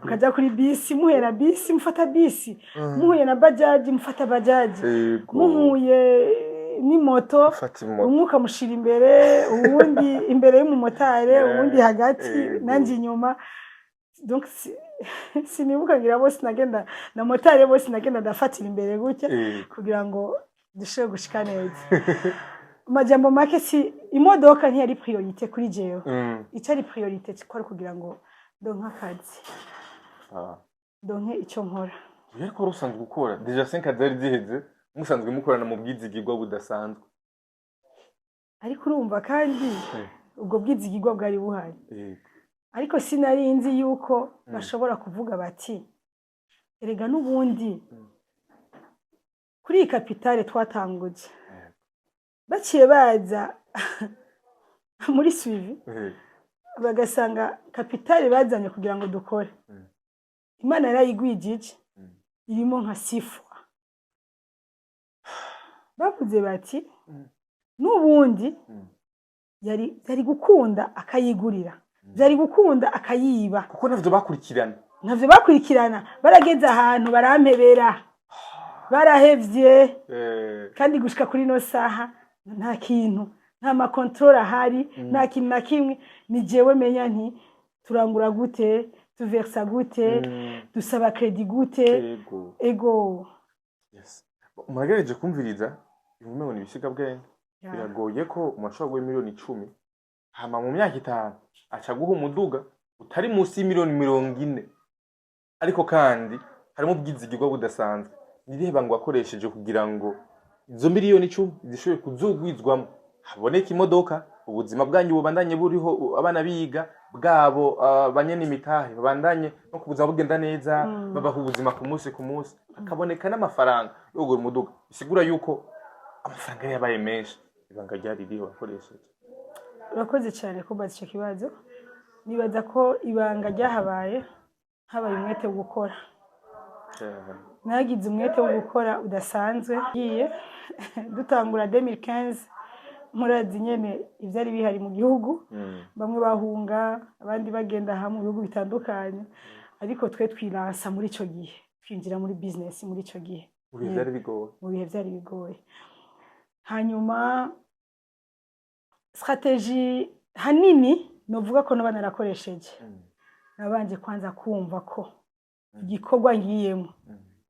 ukajya kuri bisi muhuye na bisi mufata bisi muhuye na bajaji mufata bajaji muhuye n'imoto umwuka mushira imbere uwundi imbere y'umumotari uwundi hagati nanje inyuma donc sinibuka ngira bose nagenda na motari bose nagenda ndafatira imbere gutya kugira ngo dushobore gushika neza majambo make si imodoka ntiyari priorité kuri jewe itari priorité cyakora kugira ngo donka akazi donke icyo nkora ariko rusanzwe gukora deja 5 azari ziheze musanzwe mukorana mu bwizigirwa budasanzwe ariko urumva kandi ubwo bwizigirwa bwari buhari ariko sinari nzi yuko bashobora kuvuga bati erega n'ubundi kuri kapitale twatanguje baciye baza muri suivi bagasanga kapitale bazanye kugira ngo dukore Imana yarayigwijije irimo nka sifwa bavuze bati n'ubundi yari gukunda akayigurira byari gukunda akayiba kuko navyo bakurikirana barageze ahantu barampebera barahevye kandi gushika kuri no saha nta kintu nta makontorore ahari nta kintu na kimwe ni jewe menya nti turangura gute tuversa gute dusaba credit gute ego muragerageje kumviriza ibimwe ibisiga bwenge biragoye ko umashobora guha miliyoni 10 hama mu myaka 5 aca guha umuduga utari munsi y'imiliyoni 40 ariko kandi harimo ubwizigirwa budasanzwe nireba ngo akoresheje kugira ngo izo miliyoni 10 zishobore kuzugwizwamo haboneka imodoka ubuzima bwanyu bubandanye buriho abana biga bwabo banyene imitahe babandanye no kubuzima bugenda neza babaho ubuzima ku munsi akaboneka n'amafaranga yo kugura umuduga bisigura yuko amafaranga yabaye menshi ibanga ryari riho akoresheje. Urakoze cyane kubaza icyo kibazo nibaza ko ibanga ryahabaye habaye umwete wo gukora nagize umwete wo gukora udasanzwe giye dutangura 2015 murazi nyene ivyari bihari mu gihugu bamwe bahunga abandi bagenda hamwe mu bihugu bitandukanye ariko twe twiransa muri ico gihe twinjira muri business muri ico gihe mu bihe vyari bigoye hanyuma strategie hanini novuga ko nabana narakoresheje nabanje kwanza kumva ko igikorwa ngiyemo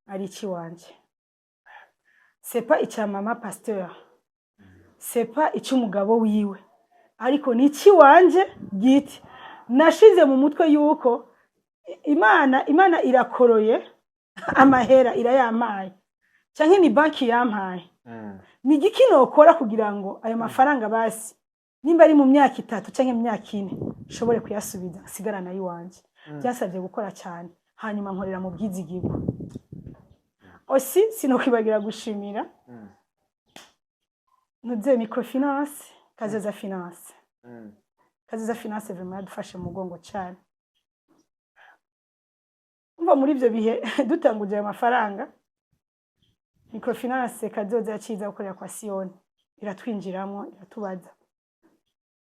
ari iki wanje c'est pas icya mama pasteur c'est pas icyo umugabo wiwe ariko ni iki wanje giti nashize mu mutwe yuko imana irakoroye amahera irayamaye cyangwa ni banki yampaye ni igiki nokora kugira ngo ayo mafaranga basi nimba ari mu myaka 3 cyangwa mu myaka 4 nshobore kuyasubiza sigarana yiwanje byasabye gukora cyane hanyuma nkorera mu bwizigirwa aussi sinokwibagira gushimira nuze microfinance Kazoza finance Kazoza finance vraiment yadufashe mu mugongo cyane umva muri ibyo bihe dutanguje ayo mafaranga microfinance Kazoza yaciza gukorera kwa Sioni iratwinjiramo iratubaza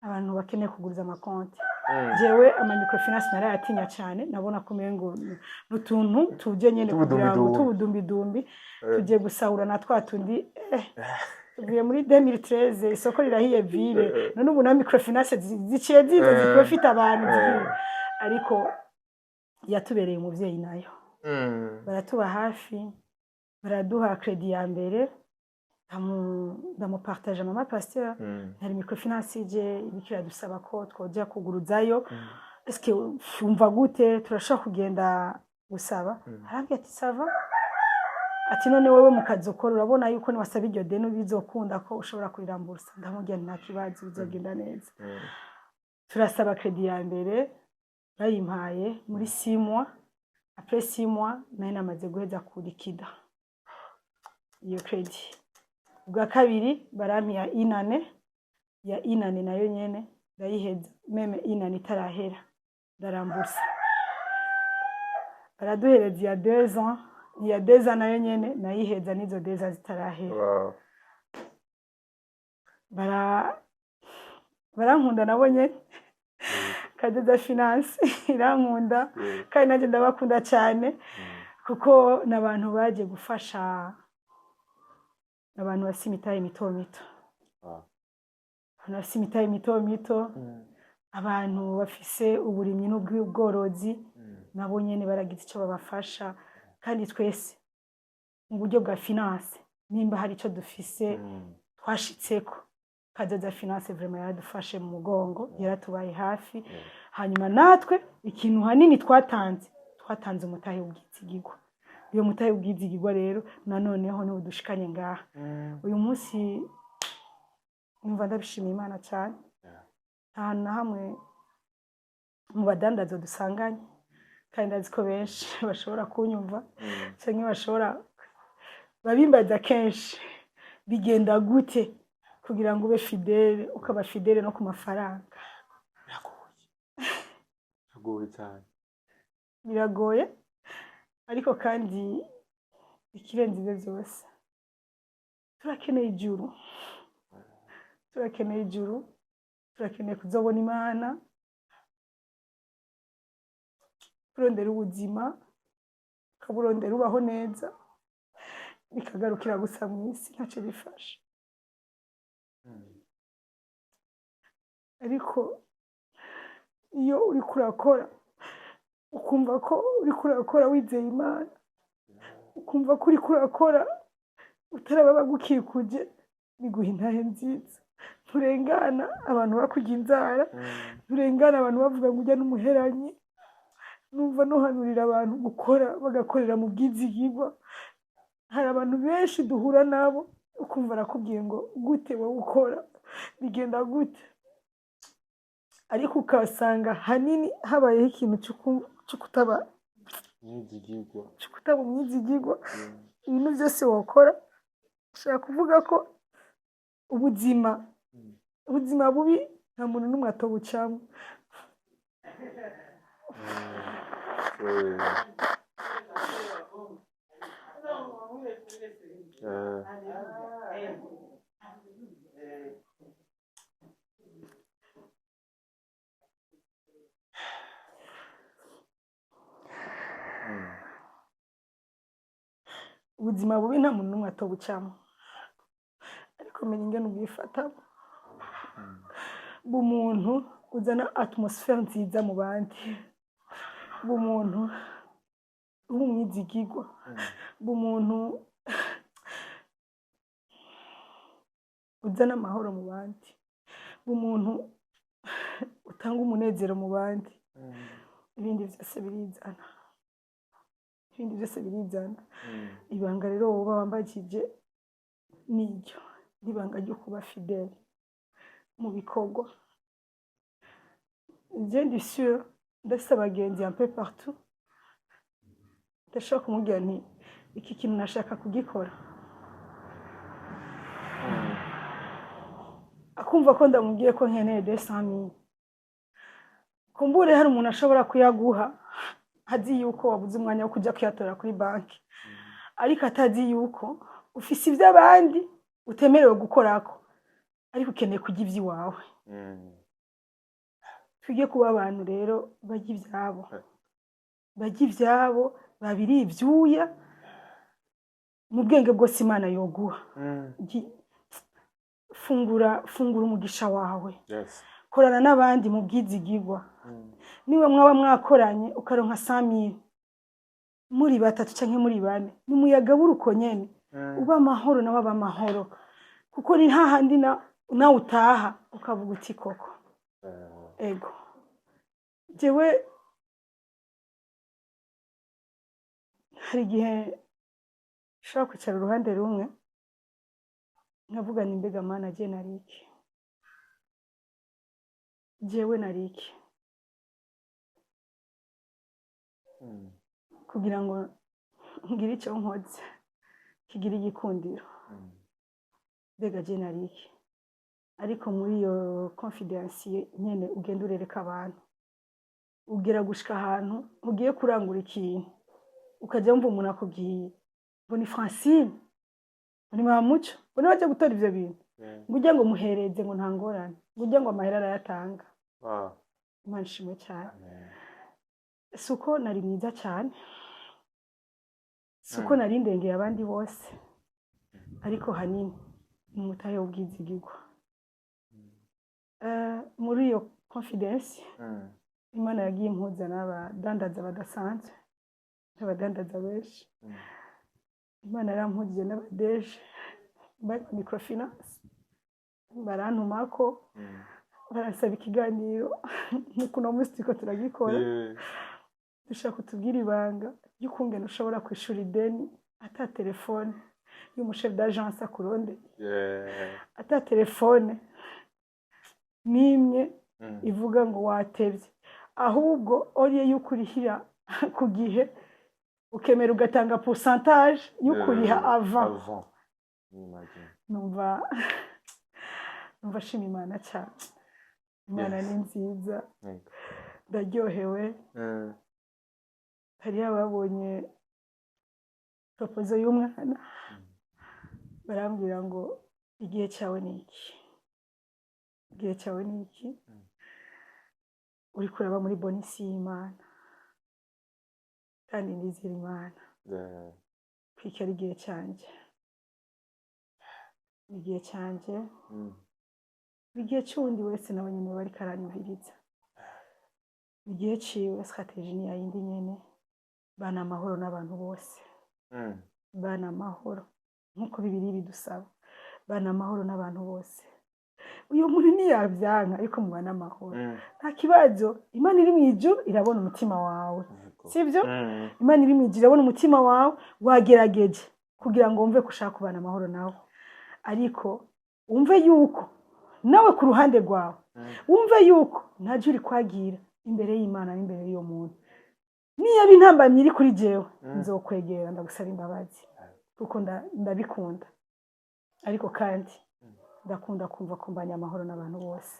abantu bakeneye kuguriza amakonti jewe ama microfinance narayatinya cyane nabona kumengo nutuntu tuje nyene kugira ngo tubudumbi tuje gusahura na twatundi tuvuye muri 2013 isoko rirahiye ville none ubu na microfinance ziciye ziprofita abantu ariko yatubereye umuvyeyi nayo baratuba hafi baraduha credit ya mbere ndamupartage mama pasteur hari microfinance je ibikira dusaba ko twoja kuguruzayo eske umva gute turashaka kugenda gusaba arambye ati sava ati none wewe mukazokora urabona yuko ni wasaba iryo deni bizokunda ko ushobora kurirambursa ndamubwira nta kibazo bizogenda neza turasaba credit ya mbere bayimpaye muri 6 mois après 6 mois nayo namaze guheza kurikida iyo credit ubwa kabiri barampiya inane nayo nyene ndayiheza meme inane itarahera ndarambursa baraduhereza ya 2 ans ya 2 ans nayo nyene nayiheza nizo 2 ans zitarahera barankunda nabonye Kazoza finance irankunda kandi naje ndabakunda cyane kuko nabantu baje gufasha abantu basimitaye mito abantu bafise uburimyi n'ubworozi nabo nyene baragize icyo babafasha kandi twese mu buryo bwa finance nimba hari icyo dufise twashitseko Kazoza finance vraiment yaradufashe mu mugongo yaratubaye hafi hanyuma natwe ikintu hanini twatanze umutahe w'ubwizigirwa iyo mutahe w'ubwizigirwa rero nanoneho ni udushikanye ngaha uyu munsi numva ndabishimiye Imana cyane ahantu na hamwe mu badandazo dusanganye kandi ndazi ko benshi bashobora kunyumva cyangwa bashobora babimbaza kenshi bigenda gute kugira ngo ube fidele ukaba fidele no ku mafaranga biragoye cyane biragoye ariko kandi ikirenze ibyo byose turakeneye ijuru turakeneye kuzobona Imana kurondera ubuzima kaburondera ubaho neza bikagarukira gusa mu isi ntacyo bifasha ariko iyo uriko urakora ukumva ko uriko urakora wizeye Imana, ukumva ko uriko urakora utaraba bagukikuje, biguha intahe nziza. Nturengana abantu bakurya inzara, nturengana abantu bavuga ngo ujya n'umuheranyi. Numva nohanurira abantu gukora bagakorera mu bwizigirwa. Hari abantu benshi duhura nabo ukumva arakubwiye ngo gute wowe ukora bigenda gute, ariko ukasanga hanini habayeho ikintu cyo kutaba umwizigirwa. Ibintu byose wakora ushaka kuvuga ko ubuzima bubi nta muntu n'umwe atobucamo. Ubuzima bubi nta muntu n'umwe atobucamo, ariko menya ingene ubwifatamo. Bumuntu uzana atmosphere nziza mu bandi, bumuntu umwizigirwa, bumuntu uzana amahoro mu bandi, bumuntu utanga umunezero mu bandi. Ibindi byose birizana. Ibanga rero wowe wambagije niryo, n'ibanga ryo kuba fidèle mu bikorwa. Je ndi sûr ndetse abagenzi un peu partout ndashaka kumubwira nti iki kintu nashaka kugikora, akumva ko ndamubwiye ko nkeneye 200,000. Kumbure hari umuntu ashobora kuyaguha azi yuko wabuze umwanya wo kujya kuyatora kuri banki, ariko atazi yuko ufise iby'abandi utemerewe gukorako, ariko ukeneye kujya iby'iwawe. Twige kuba abantu rero bajya ibyabo babiri ibyuya mu bwenge bwose Imana yoguha. Fungura umugisha wawe, korana n'abandi mu bwizigirwa. Niba mwaba mwakoranye ukaronka 100,000 muri batatu canke muri bane, nimuyagabura uko nyene, uba amahoro nawe aba amahoro, kuko ni hahandi nawe utaha ukavuga uti koko ego jewe hari igihe nshobora kwicara uruhande rumwe nkavuga ni mbega Mana je nariki, jewe nariki kugira ngo ngire icyo nkoze kigira igikundiro. Mbega je nariki, ariko muri iyo confidence nyene ugenda urereka abantu, ugera gushika ahantu ugiye kurangura ikintu ukajya wumva umuntu akubwiye ngo ni Francine, ni Mamuco, ngo baje gutora ivyo bintu, ngo ujya ngo muhereze ngo nta ngorane, ngo ujya ngo amahera arayatanga. Imana ishimwe cyane. Suko nari mwiza cyane, suko nari ndengeye abandi bose, ariko hanini ni umutahe w'ubwizigirwa. Muri iyo confidence Imana yagiye impuza n'abadandaza badasanzwe, n'abadandaza benshi. Imana yarampujije n'abadeje bari microfinance, barantumako barasaba ikiganiro nk'uko uno munsi turiko turagikora. Dushaka kutubwira ibanga ry'ukungene ushobora kwishura ideni ata telefone y'umuchef d'agence akuronde, ata telefone nimwe ivuga ngo watevye, ahubwo oriye y'ukurihira ku gihe ukemera ugatanga pourcentage y'ukuriha avant. Numva shima Imana cyane. Imana ni nziza, ndaryohewe. Hari ababonye proposal y'umwana barambwira ngo igihe cyawe ni iki, igihe cyawe ni iki, uri kuraba muri bonisi y'Imana, kandi nizera Imana kwikera igihe cyanjye, igihe cyanjye igihe cy'undi wese nawe nyene bari karanyumviriza igihe ciwe strategie ni yindi nyene bana amahoro n'abantu bose bana amahoro nkuko bibiri bidusaba bana amahoro n'abantu bose uyu muntu ntiyavyanka ariko mubana amahoro nta kibazo Imana iri mw'ijuru irabona umutima wawe sivyo Imana iri mw'ijuru irabona umutima wawe wagerageje kugira ngo wumve kushaka kubana amahoro nawe ariko umve yuko nawe ku ruhande rwawe umve yuko ntaje uri kwagira imbere y'Imana n'imbere y'uwo muntu niyo intambamyi iri kuri jewe nzokwegera ndagusaba imbabazi kuko ndabikunda ariko kandi ndakunda kumva ko mbanye amahoro n'abantu bose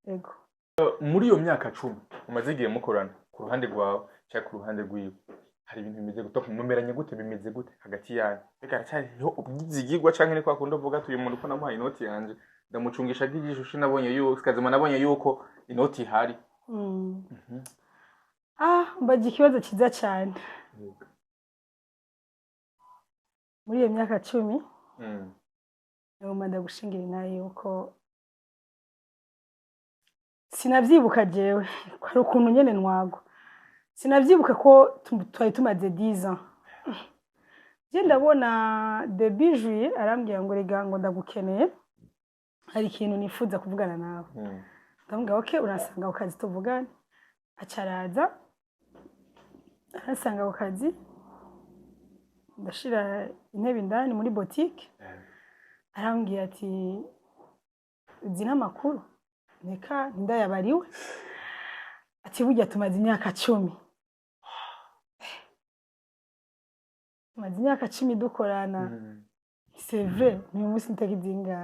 yego muri iyo myaka 10 umaze igihe mukorana ku ruhande rwawe cyangwa ku ruhande rwiwe hari ibintu bimeze gute mumeranye gute bimeze gute hagati yanyu reka cyariho ubwizigirwa canke ni kwa kundi uvuga tuye umuntu ko namuhaye inoti yanje ndamucungisha gijisho nabonye yuko kazima nabonye yuko inoti ihari mbaje ikibazo kiza cyane muri iyo myaka 10 ngomba ndagushingira nayo yuko sinavyibuka jewe kwari ukuntu nyene ntwago sinavyibuka ko twari tumaze 10 ans je ndabona début juillet arambwira ngo rega ngo ndagukeneye hari ikintu nifuza kuvugana nawe ndamubwira okay urasanga ku kazi tuvugane acaraza arasanga ku kazi ndashira intebe indani muri boutique arambwira ati uzi n'amakuru neka ndayabariwe ati burya tumaze imyaka 10 tumaze imyaka 10 dukorana c'est vrai ni umunsi ntakizinga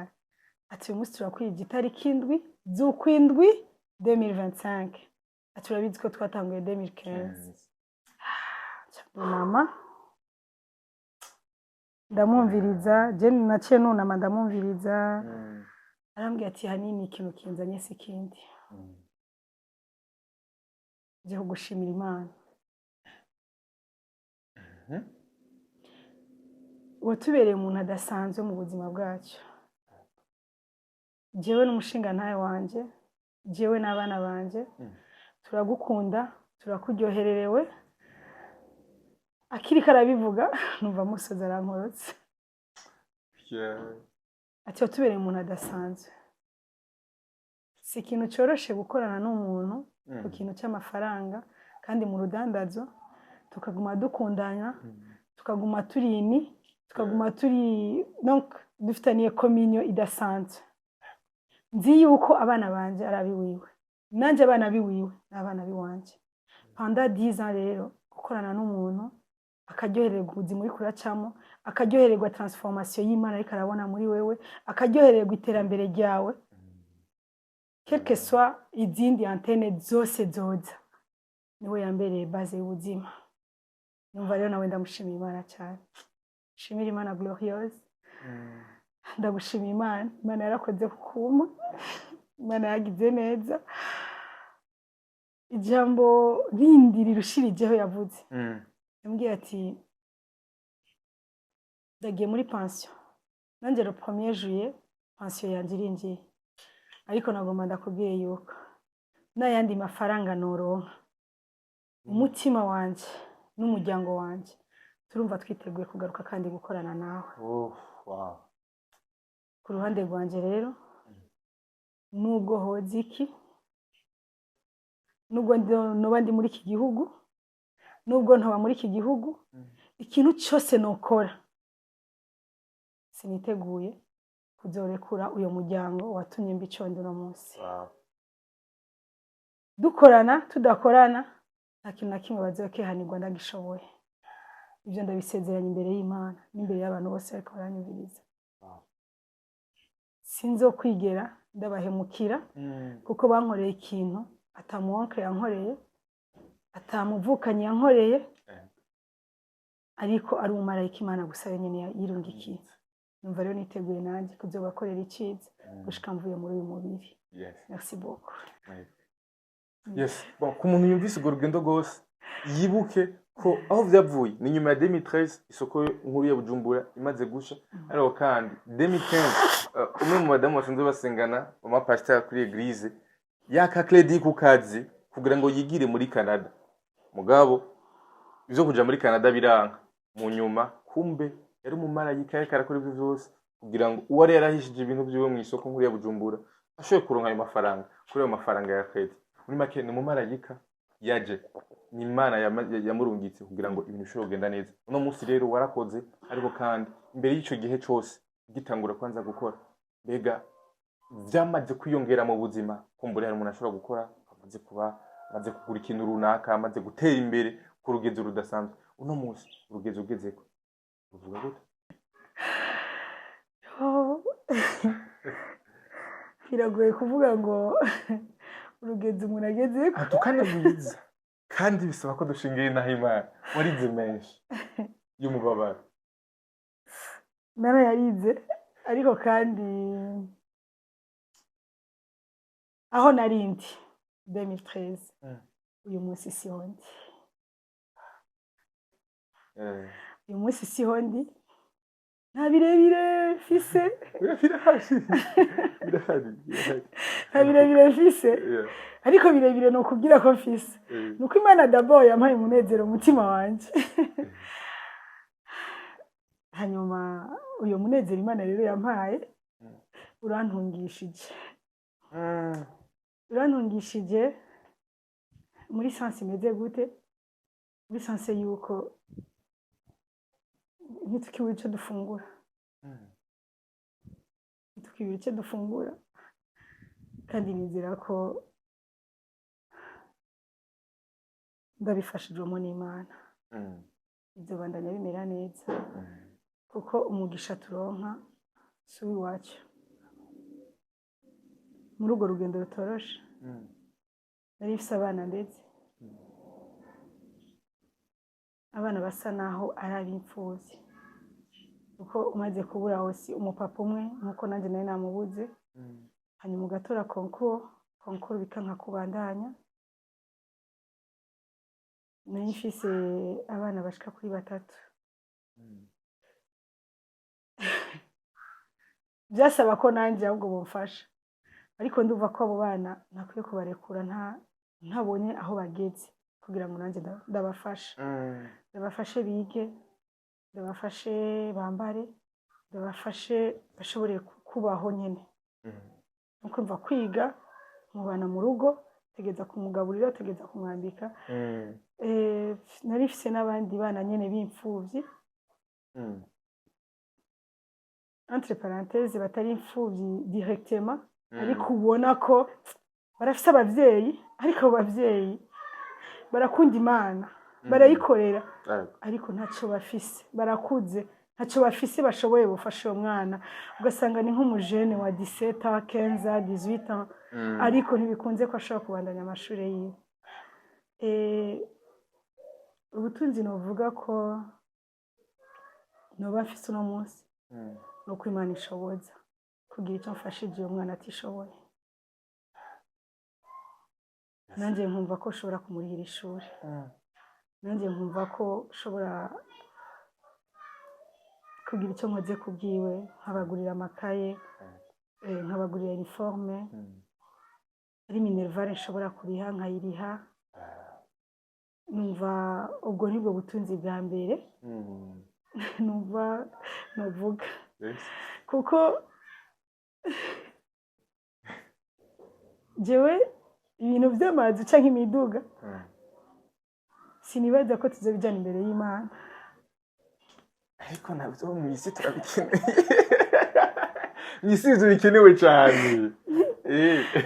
ati uyu munsi turakwije itariki 7 z'ukwindwi 2025 ati urabizi ko twatanguye 2015 mama ndamwumviriza je naciye nunama ndamwumviriza arambwira ati hanini ikintu kinzanye sikindi je kugushimira Imana watubereye umuntu adasanzwe mu buzima bwacu jewe n'umushinga ntaye wanje jewe n'abana banje turagukunda turakuryohererewe akiri karabivuga numva musoza arankorotse ati watubereye umuntu adasanzwe si ikintu cyoroshe gukorana n'umuntu ku kintu cy'amafaranga kandi mu rudandazo tukaguma dukundana tukaguma turini tukaguma turi donc dufitaniye communion idasanzwe nzi yuko abana banje arabiwiwe nanje abana biwiwe n'abana biwanje pendant 10 ans rero gukorana n'umuntu akaryohererwa ubuzima uri kuracamo akaryohererwa transformation y'Imana ariko arabona muri wewe akaryohererwa iterambere ryawe quelque soit izindi antenne zose zoza niwe yambereye base y'ubuzima numva rero nawe ndamushimira Imana cyane shimira Imana glorieuse ndagushimira Imana yarakoze kukuma Imana yagize neza ijambo rindi rirushirijeho yavuze yambwiye ati ndagiye muri pension nanje le 1er juillet pension yanje irinjiye ariko nagomba ndakubwiye yuko n'ayandi mafaranga noronka umutima wanje n'umuryango wanje turumva twiteguye kugaruka kandi gukorana nawe wow ku ruhande rwanje rero nubwo hoziki nubwo noba ndi muri iki gihugu nubwo ntaba muri iki gihugu ikintu cyose nokora siniteguye kuzorekura uyo muryango watumye mbicondo no munsi dukorana tudakorana nta kintu na kimwe bazokehanirwa ndagishoboye ibyo ndabisezeranya imbere y'Imana n'imbere y'abantu bose ariko baranyumviriza sinzokwigera ndabahemukira kuko bankoreye ikintu atamuwonkre yankoreye atamuvukanye yankoreye ariko ari umumarayika Imana gusa nyene yirungikiye numva rero niteguye nanjye kuzobakorera iciza gushika mvuye muri uyu mubiri merci beaucoup yes bon ku muntu yumvise urwo rugendo rwose yibuke ko aho vyavuye ni nyuma ya 2013 isoko nkuru ya Bujumbura imaze gusha ariko kandi 2015 umwe mu badamu basanzwe basengana mu pastor kuri eglise yaka credit ku kazi kugira ngo yigire muri Canada mugabo ivyo kuja muri Canada biranka mu nyuma kumbe yari mu marayika yarakora ibyo byose kugira ngo uwari yarahishije ibintu byiwe mu isoko nkuru ya Bujumbura ashoye kuronka ayo mafaranga kuri ayo mafaranga ya credit muri make ni mu marayika yaje ni Imana yamurungitse kugira ngo ibintu bishobore kugenda neza uno munsi rero warakoze ariko kandi imbere y'ico gihe cyose gitangura kwanza gukora mbega vyamaze kwiyongera mu buzima kumbure hari umuntu ashobora gukora amaze kugura ikintu runaka amaze gutera imbere ku rugezo rudasanzwe uno munsi urugezo ugezeko uvuga gute biragoye kuvuga ngo urugendo umuntu agezeko tukanabwiza kandi bisaba ko dushingira inaha Imana warize menshi y'umubabaro narayarize ariko kandi aho narindi 2013 uyu munsi sihondi uyu munsi sihondi nta birebire fise nta birebire fise ariko birebire no kugira ko fise nuko Imana d'abord yampaye umunezero umutima wanje hanyuma uyu munezero Imana rero yampaye urantungishije muri sense imeze gute muri sense yuko ntitukiwe icyo dufungura kandi nizera ko ndabifashijwemo n'Imana ibyo bandanya bimera neza kuko umugisha turonka si uw'iwacu muri urwo rugendo rutoroshe nari mfise abana ndetse abana basa naho ari ab'imfuvyi kuko umaze kubura hose umupapa umwe nkuko nanjye nari namubuze hanyuma ugatora konkuru bikanka kubandanya nari mfise abana bashika kuri 3 byasaba ko nanjye ahubwo bumfasha ariko ndumva ko abo bana nakwiye kubarekura ntabonye aho bageze kugira ngo nanjye ndabafashe bige ndabafashe bambare ndabafashe bashobore kubaho nyene nuko mva kwiga mubana mu rugo tegeza kumugaburira tegeza kumwambika nari mfise n'abandi bana nyene b'imfuvyi entre parenthèses batari imfuvyi directement ariko ubona ko barafise abavyeyi ariko abo bavyeyi barakunda Imana barayikorera ariko ntaco bafise barakuze ntaco bafise bashoboye bufasha uwo mwana ugasanga ni nk'umujene wa 17 ans 15 ans 18 ans ariko ntibikunze ko ashobora kubandanya amashuri yiwe ubutunzi novuga ko noba mfise uno munsi nuko Imana ishoboza kugira icyo mfashije uwo mwana atishoboye nanjye nkumva ko ushobora kumurihira ishuri nanjye nkumva ko ushobora kugira icyo nkoze kubwiwe nkabagurira amakaye nkabagurira uniforme ari minervare nshobora kuriha nkayiriha numva ubwo nibwo butunzi bwa mbere numva novuga kuko jewe ibintu by'amazi canke imiduga sinibaza ko tuzobijana imbere y'Imana ariko nabyo mu isi turabikeneye mwisizo bikenewe cyane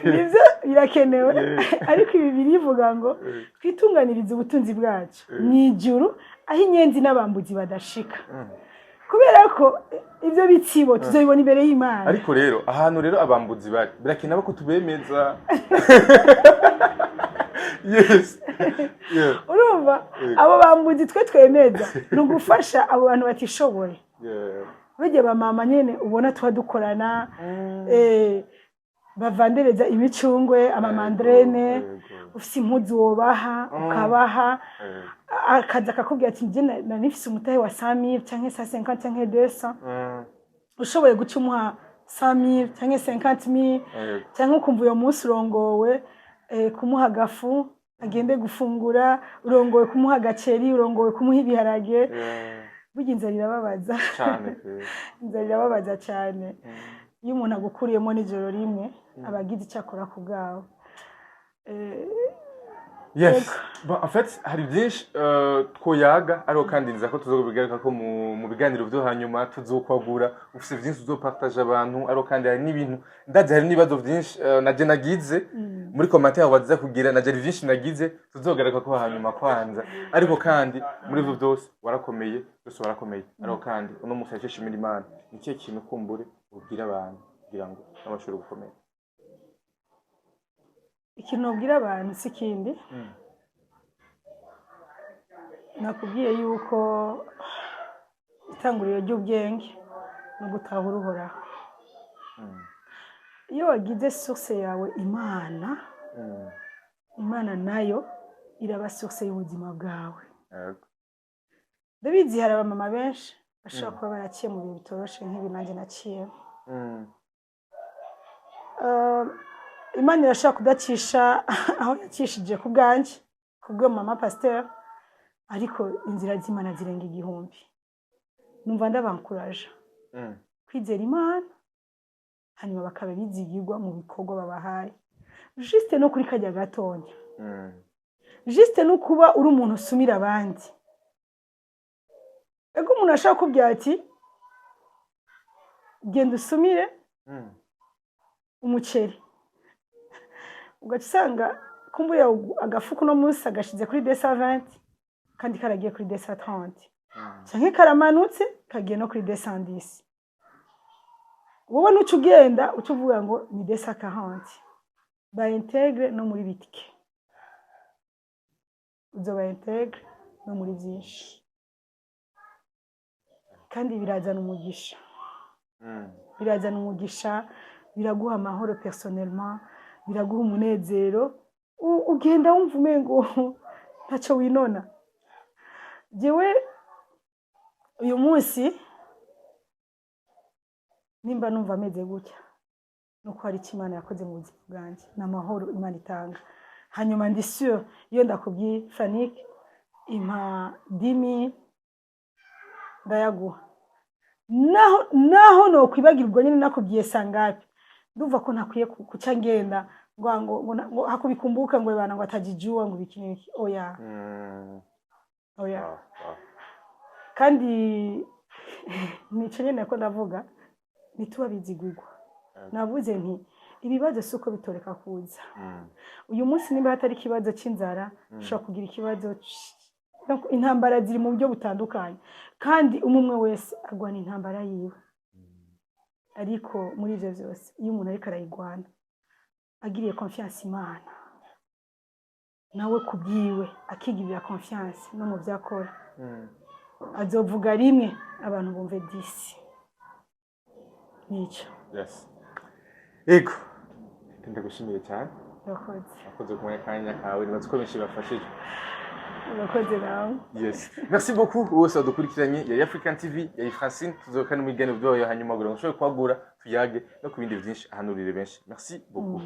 nivyo birakenewe ariko ibi birivuga ngo twitunganirize ubutunzi bwacu mwijuru aho inyenzi n'abambuzi badashika kubera ko ivyo bitsibo tuzobibona imbere y'Imana ariko rero ahantu rero abambuzi bari birakenewe ko tubemeza yes urumva abo bambuzi twe twemeza no gufasha abo bantu batishoboye bege ba mama nyene ubona twa dukorana bavandereza imicungwe amamandrene ufise impuzu wobaha ukabaha akaza akakubwira ati njye nifise umutahe wa 100,000 canke 150 canke 200 ushoboye guca umuha 100,000 canke 50,000 canke ukumva uyo munsi urongowe kumuha agafu agende gufungura urongowe kumuha agaceri urongowe kumuha ibiharage burya inzara irababaza cyane inzara irababaza cyane iyo umuntu agukuriyemo n'ijoro rimwe abagize icyakora ku bwawe yes bon en fait hari byinshi twoyaga ariko kandi nza ko tuzobigaruka ko mu biganiro byo hanyuma tuzokwagura ufite byinshi uzopartage abantu ariko kandi hari n'ibintu ndaje hari nibazo byinshi naje nagize muri commentaire waza kugira naje byinshi nagize tuzogaruka ko hanyuma kwanza ariko kandi muri byo byose warakomeye byose warakomeye ariko kandi uno musasheshe Imana nikiye kintu kumbure ubwira abantu kugira ngo amashuri gukomera ikintu ubwira abantu si kindi nakubwiye yuko itanguriro ry'ubwenge no gutahura uhoraho iyo wagize source yawe imana nayo iraba source y'ubuzima bwawe ndabizi hari abamama benshi bashobora kuba baraciye mu bihe bitoroshe nk'ibi nanjye naciye Imana irashaka kudacisha aho yakishije ku bwanjye kubwo mama pasteur ariko inzira z'Imana zirenga igihumbi numva ndabankuraje kwizera Imana hanyuma bakaba bizigirwa mu bikorwa babahaye juste no kuri kajya gatonya juste no kuba uri umuntu usumira abandi ego umuntu ashaka kubwira ati genda usumire umuceri ugasanga kumbuye agafuko no munsi agashize kuri 220 kandi karagiye kuri 230 canke karamanutse kagiye no kuri 210 wowe nucu ugenda ucuvuga ngo ni 240 ba integre no muri bitike uzoba integre no muri byinshi kandi birazana umugisha biraguha amahoro personnellement biraguha umunezero ugenda wumva umengo ntacyo winona jewe uyu munsi nimba numva ameze gutya nuko hari Imana yakoze mu buzima bwanjye n'amahoro Imana itanga hanyuma ndi sûr iyo ndakubwiye Fanik impa 10,000 ndayaguha naho no kwibagirwa nyine nakubwiye sangapi ndumva ko ntakwiye kuca ngenda ngo hakubikumbuka ngo bana ngo atajijua ngo bikini oya kandi nico nyene ko ndavuga nituba bizigurwa navuze nti ibibazo suko bitoreka kuza uyu munsi nimba hatari kibazo c'inzara ushobora kugira ikibazo intambara ziri mu buryo butandukanye kandi umwe wese agwana intambara yiwe ariko muri ivyo vyose iyo umuntu ariko arayigwana agiriye confiance Imana nawe kubyiwe akigirira confiance no mu byakora azovuga rimwe abantu bumve 10 nico yes ego ndagushimiye cyane urakoze kumwe kanya kawe nibaze ko benshi bafashije urakoze nawe yes merci beaucoup wose wadukurikiranye yari African TV yari Francine tuzokana mu biganiro byayo hanyuma ngo ushobore kwagura tuyage no kubindi byinshi ahanurire benshi merci beaucoup